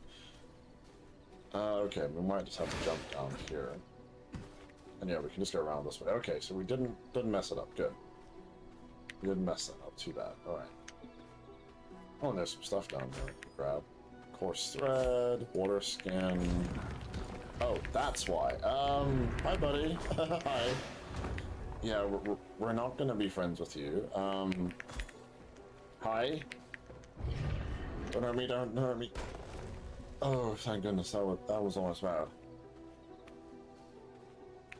Okay, we might just have to jump down here. And yeah, we can just go around this way. Okay, so we didn't mess it up. Good. We didn't mess that up too bad. Alright. Oh, and there's some stuff down there to grab. Coarse thread, water skin. Oh, that's why. Hi buddy. Hi. Yeah, we're not gonna be friends with you. Hi. Don't hurt me, don't hurt me. Oh, thank goodness, that was almost bad.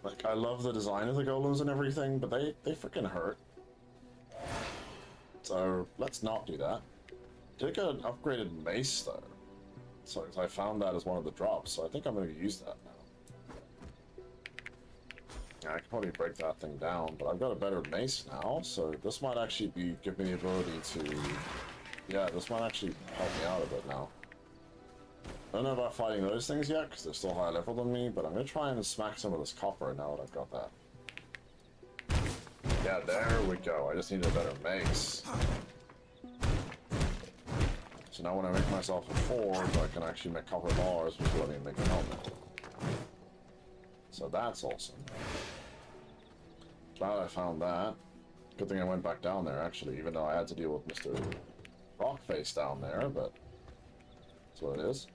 Like, I love the design of the golems and everything, but they freaking hurt. So, let's not do that. Did get an upgraded mace, though. So, I found that as one of the drops, so I think I'm going to use that now. Yeah, I can probably break that thing down, but I've got a better mace now, so this might actually give me the ability to... Yeah, this might actually help me out a bit now. I don't know about fighting those things yet, because they're still higher level than me, but I'm going to try and smack some of this copper now that I've got that. Yeah, there we go. I just need a better mace. So now when I make myself a forge, I can actually make copper bars, which will let me make a helmet. So that's awesome. Glad I found that. Good thing I went back down there, actually, even though I had to deal with Mr. Rockface down there, but that's what it is.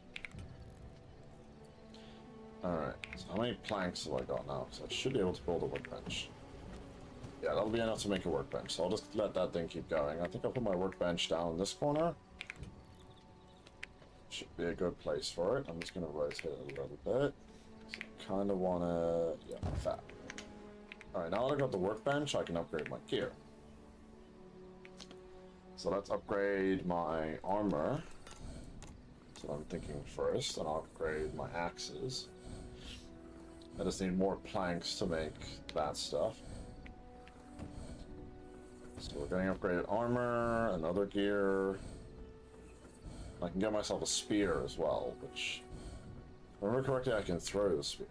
Alright, so how many planks have I got now? So I should be able to build a workbench. Yeah, that'll be enough to make a workbench, so I'll just let that thing keep going. I think I'll put my workbench down in this corner. Should be a good place for it. I'm just going to rotate it a little bit. So I kind of want to... yeah, like that. Alright, now that I've got the workbench, I can upgrade my gear. So let's upgrade my armor. That's what I'm thinking first, and I'll upgrade my axes. I just need more planks to make that stuff. So we're getting upgraded armor, another gear. I can get myself a spear as well, which, if I remember correctly, I can throw the spear.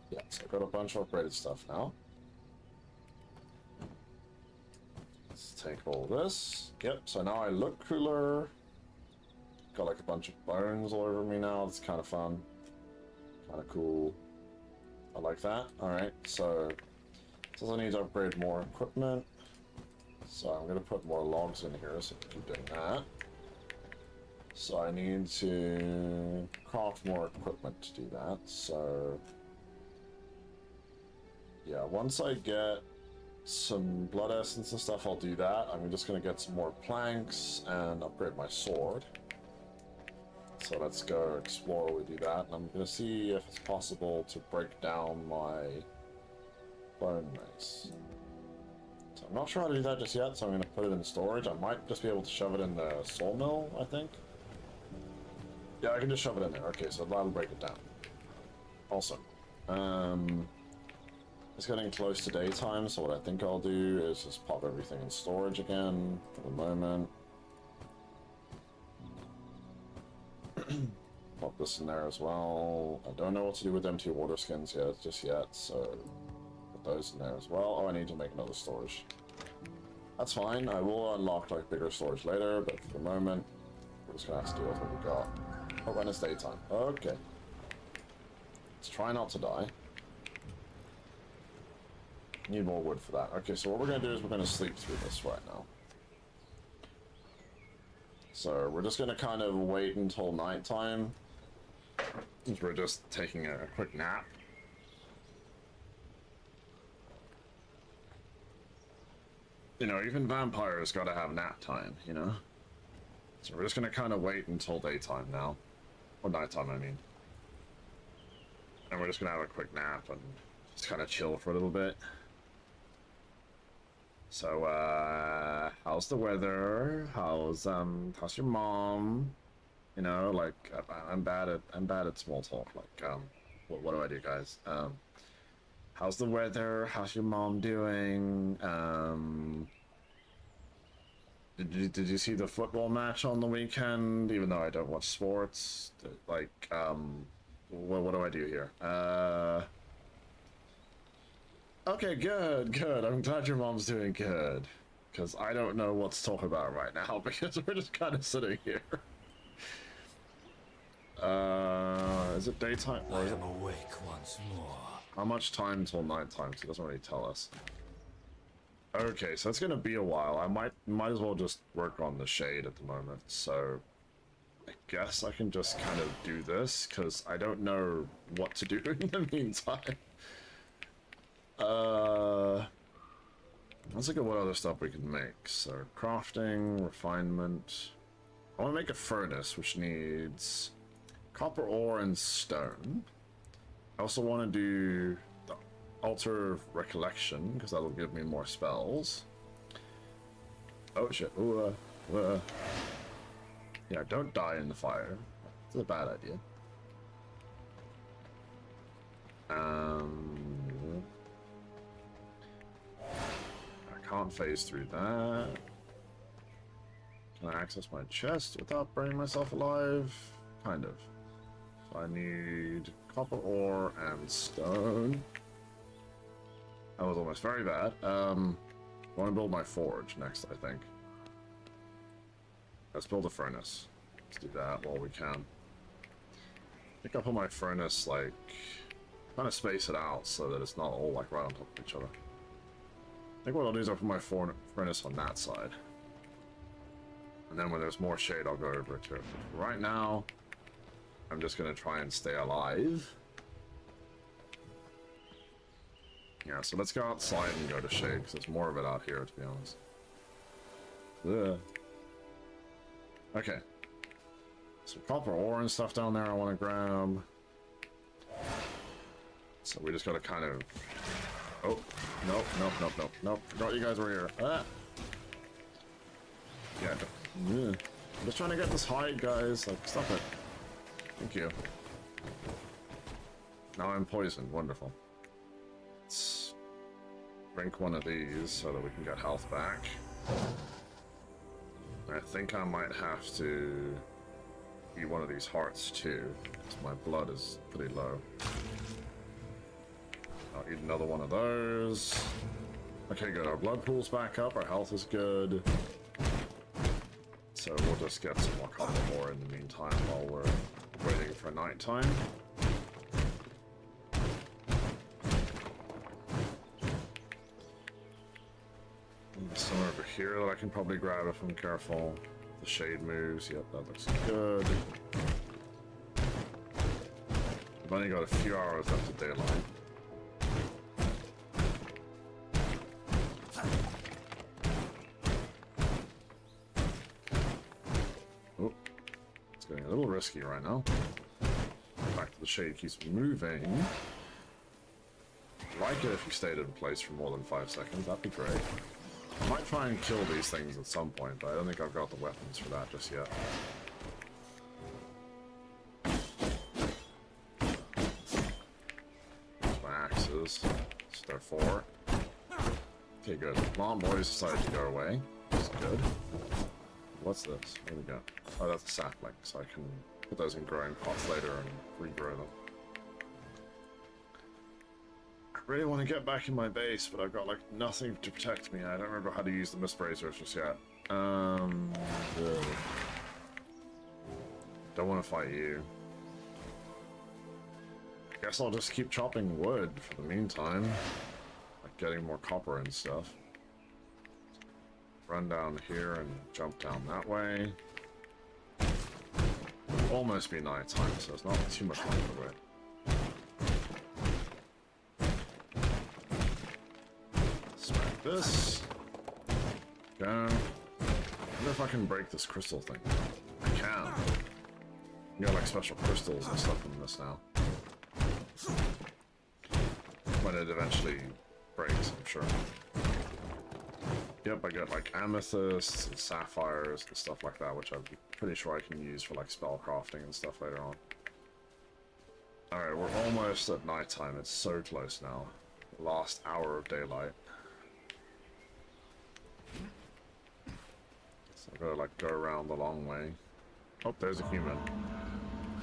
Yeah, so I've got a bunch of upgraded stuff now. Let's take all this. Yep, so now I look cooler. Got like a bunch of bones all over me now. It's kind of fun. Kind of cool. I like that. Alright, so it says I need to upgrade more equipment. So I'm going to put more logs in here so I can keep doing that. So I need to craft more equipment to do that. So yeah, once I get some blood essence and stuff, I'll do that. I'm just going to get some more planks and upgrade my sword. So let's go explore, we do that, and I'm going to see if it's possible to break down my bone mace. So I'm not sure how to do that just yet, so I'm going to put it in storage. I might just be able to shove it in the sawmill, I think. Yeah, I can just shove it in there. Okay, so that'll break it down. Awesome. It's getting close to daytime, so what I think I'll do is just pop everything in storage again for the moment. Pop this in there as well. I don't know what to do with them two water skins yet, just yet, so put those in there as well. Oh, I need to make another storage. That's fine. I will unlock like bigger storage later, but for the moment, we're just gonna have to deal with what we got. Oh, when it's daytime. Okay. Let's try not to die. Need more wood for that. Okay, so what we're gonna do is we're gonna sleep through this right now. So we're just gonna kind of wait until nighttime. Since we're just taking a quick nap. You know, even vampires gotta have nap time, you know? So we're just gonna kind of wait until daytime now. Or nighttime, I mean. And we're just gonna have a quick nap and just kind of chill for a little bit. So, how's the weather? How's your mom? You know, like, I'm bad at small talk. Like, what do I do, guys? How's the weather? How's your mom doing? Did you see the football match on the weekend? Even though I don't watch sports, like, what do I do here? Okay, good. I'm glad your mom's doing good, because I don't know what to talk about right now because we're just kind of sitting here. Is it daytime? I am awake once more. How much time till nighttime? So it doesn't really tell us. Okay, so it's gonna be a while. I might as well just work on the shade at the moment. So I guess I can just kind of do this because I don't know what to do in the meantime. Let's look at what other stuff we can make. So crafting, refinement. I want to make a furnace, which needs copper ore and stone. I also want to do the altar of recollection because that'll give me more spells. Oh shit! Ooh, yeah, don't die in the fire. It's a bad idea. I can't phase through that. Can I access my chest without burning myself alive? Kind of. So I need copper ore and stone. That was almost very bad. I want to build my forge next, I think. Let's build a furnace. Let's do that while we can. I think I'll put my furnace, like, kind of space it out so that it's not all, like, right on top of each other. I think what I'll do is I'll put my furnace on that side. And then when there's more shade, I'll go over to it. But right now, I'm just going to try and stay alive. Yeah, so let's go outside and go to shade, because there's more of it out here, to be honest. Ugh. Okay. Some copper ore and stuff down there I want to grab. So we just got to kind of... Oh, nope. Forgot you guys were here. Ah. Yeah, I'm just trying to get this hide, guys. Like, stop it. Thank you. Now I'm poisoned. Wonderful. Let's drink one of these so that we can get health back. I think I might have to eat one of these hearts too, because my blood is pretty low. I'll eat another one of those. Okay, good. Our blood pool's back up. Our health is good. So we'll just get some more copper ore in the meantime while we're waiting for nighttime. There's some over here that I can probably grab if I'm careful. The shade moves. Yep, that looks good. I've only got a few hours left of daylight. Oh, it's getting a little risky right now. In fact, the shade keeps moving. I'd like it if you stayed in place for more than 5 seconds. That'd be great. I might try and kill these things at some point, but I don't think I've got the weapons for that just yet. There's my axes. So they're 4. Okay, good. Mom boys decided to go away. That's good. What's this? What do we got? Oh, that's a sapling, so I can put those in growing pots later and regrow them. I really want to get back in my base, but I've got like nothing to protect me. I don't remember how to use the mist bracers just yet. Don't want to fight you. I guess I'll just keep chopping wood for the meantime. Like getting more copper and stuff. Run down here and jump down that way. It'll almost be nighttime, so it's not too much longer to wait. Smack this. Go. I wonder if I can break this crystal thing. I can. You got like special crystals and stuff in this now. when it eventually breaks, I'm sure. Yep, I got like amethysts and sapphires and stuff like that, which I'm pretty sure I can use for like spell crafting and stuff later on. Alright, we're almost at nighttime. It's so close now. Last hour of daylight. So I've got to like go around the long way. Oh, there's a human.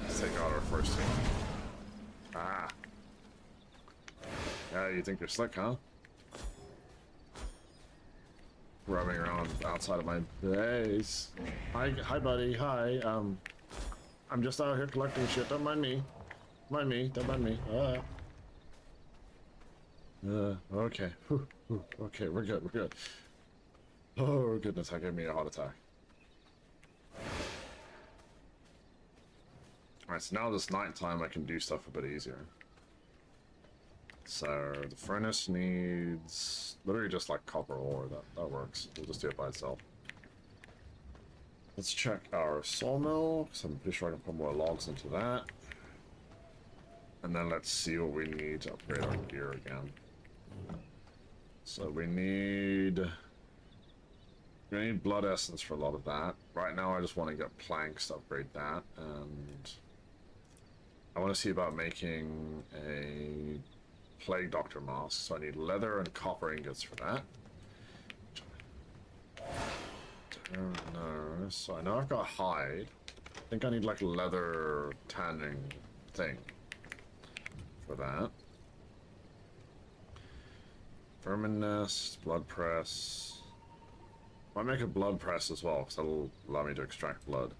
Let's take out our first human. Ah. Yeah, you think you're slick, huh? Roaming around outside of my base. Hi, buddy. Hi. I'm just out here collecting shit. Don't mind me. Don't mind me. Okay. Okay, we're good. Oh, goodness, that gave me a heart attack. Alright, so now this nighttime I can do stuff a bit easier. So, the furnace needs literally just like copper ore. That works. We'll just do it by itself. Let's check our sawmill, because I'm pretty sure I can put more logs into that. And then let's see what we need to upgrade our gear again. So we need blood essence for a lot of that. Right now I just want to get planks to upgrade that, and I want to see about making a plague doctor mask. So I need leather and copper ingots for that. I don't know. So I know I've got hide. I think I need like leather tanning thing for that. Vermin nest, blood press. Might make a blood press as well, because that'll allow me to extract blood.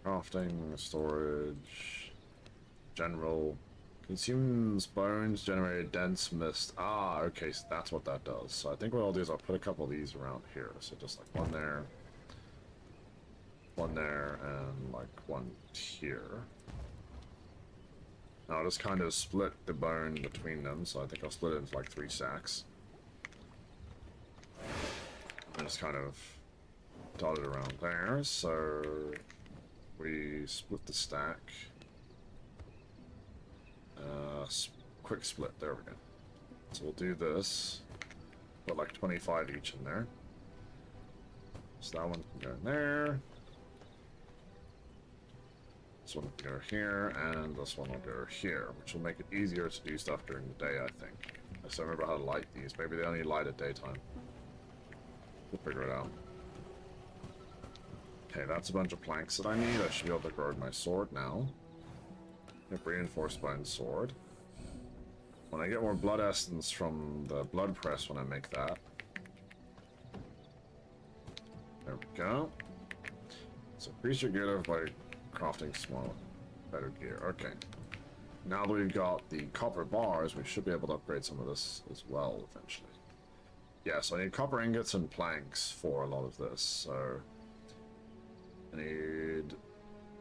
Crafting, storage, general. Consumes bones, generate dense mist. Ah, okay, so that's what that does. So I think what I'll do is I'll put a couple of these around here. So just like one there, and like one here. Now I'll just kind of split the bone between them, so I think I'll split it into like 3 sacks. And just kind of dot it around there, so we split the stack. Quick split, there we go. So we'll do this, put like 25 each in there. So that one can go in there. This one will go here, and this one will go here, which will make it easier to do stuff during the day, I think. I still remember how to light these. Maybe they only light at daytime. We'll figure it out. Okay, that's a bunch of planks that I need. I should be able to grow my sword now. Reinforced bone sword. When I get more blood essence from the blood press when I make that. There we go. So increase your gear by crafting small better gear. Okay. Now that we've got the copper bars, we should be able to upgrade some of this as well eventually. Yeah, so I need copper ingots and planks for a lot of this. So I need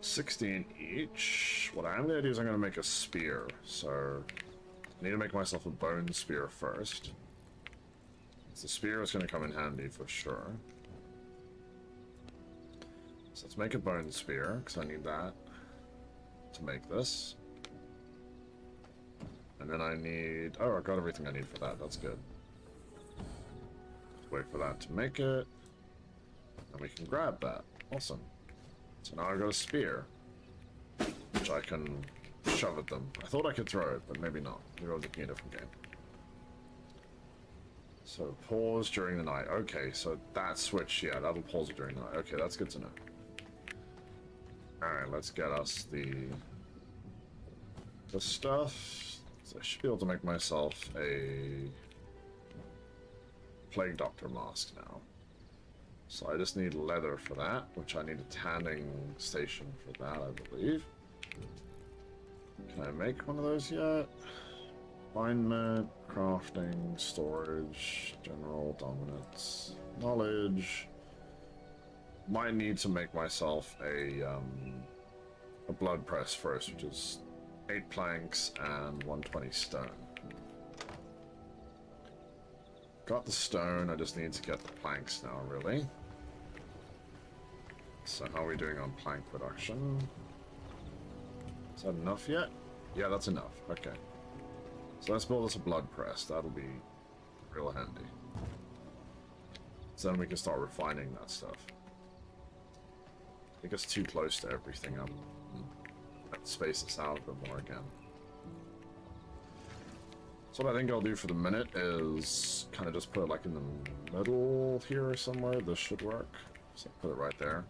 16 each. What I am going to do is I'm going to make a spear. So I need to make myself a bone spear first. The spear is going to come in handy for sure. So let's make a bone spear, because I need that to make this. And then I need... oh, I got everything I need for that. That's good. Wait for that to make it. And we can grab that. Awesome. So now I've got a spear, which I can shove at them. I thought I could throw it, but maybe not. We're looking at a different game. So pause during the night. Okay, so that switch, yeah, that'll pause it during the night. Okay, that's good to know. Alright, let's get us the stuff. So I should be able to make myself a plague doctor mask now. So I just need leather for that, which I need a tanning station for that, I believe. Can I make one of those yet? Refinement, crafting, storage, general, dominance, knowledge. Might need to make myself a blood press first, which is 8 planks and 120 stone. Got the stone, I just need to get the planks now, really. So how are we doing on plank production? Is that enough yet? Yeah, that's enough. Okay. So let's build us a blood press. That'll be real handy. So then we can start refining that stuff. I think it's too close to everything. Let's space this out a bit more again. So what I think I'll do for the minute is kind of just put it like in the middle here or somewhere. This should work. So put it right there.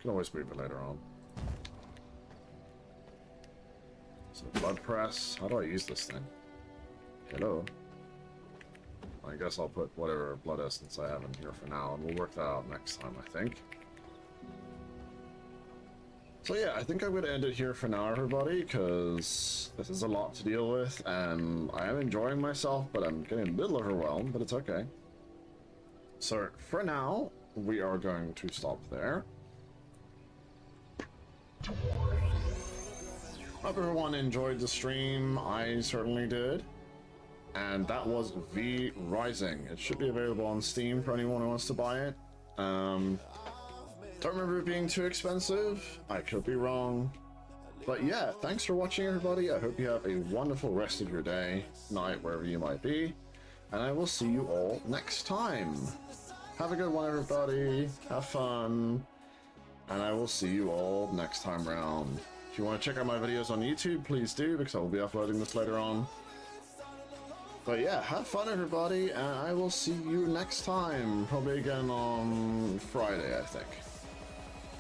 Can always move it later on. So blood press. How do I use this thing? Hello. I guess I'll put whatever blood essence I have in here for now, and we'll work that out next time, I think. So yeah, I think I'm going to end it here for now, everybody, because this is a lot to deal with, and I am enjoying myself, but I'm getting a little overwhelmed, but it's okay. So for now, we are going to stop there. Hope everyone enjoyed the stream. I certainly did. And that was V Rising. It should be available on Steam for anyone who wants to buy it. Don't remember it being too expensive. I could be wrong. But yeah, thanks for watching, everybody. I hope you have a wonderful rest of your day, night, wherever you might be. And I will see you all next time. Have a good one, everybody. Have fun. And I will see you all next time round. If you want to check out my videos on YouTube, please do, because I will be uploading this later on. But yeah, have fun, everybody, and I will see you next time. Probably again on Friday, I think.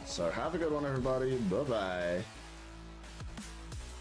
So have a good one, everybody. Bye-bye.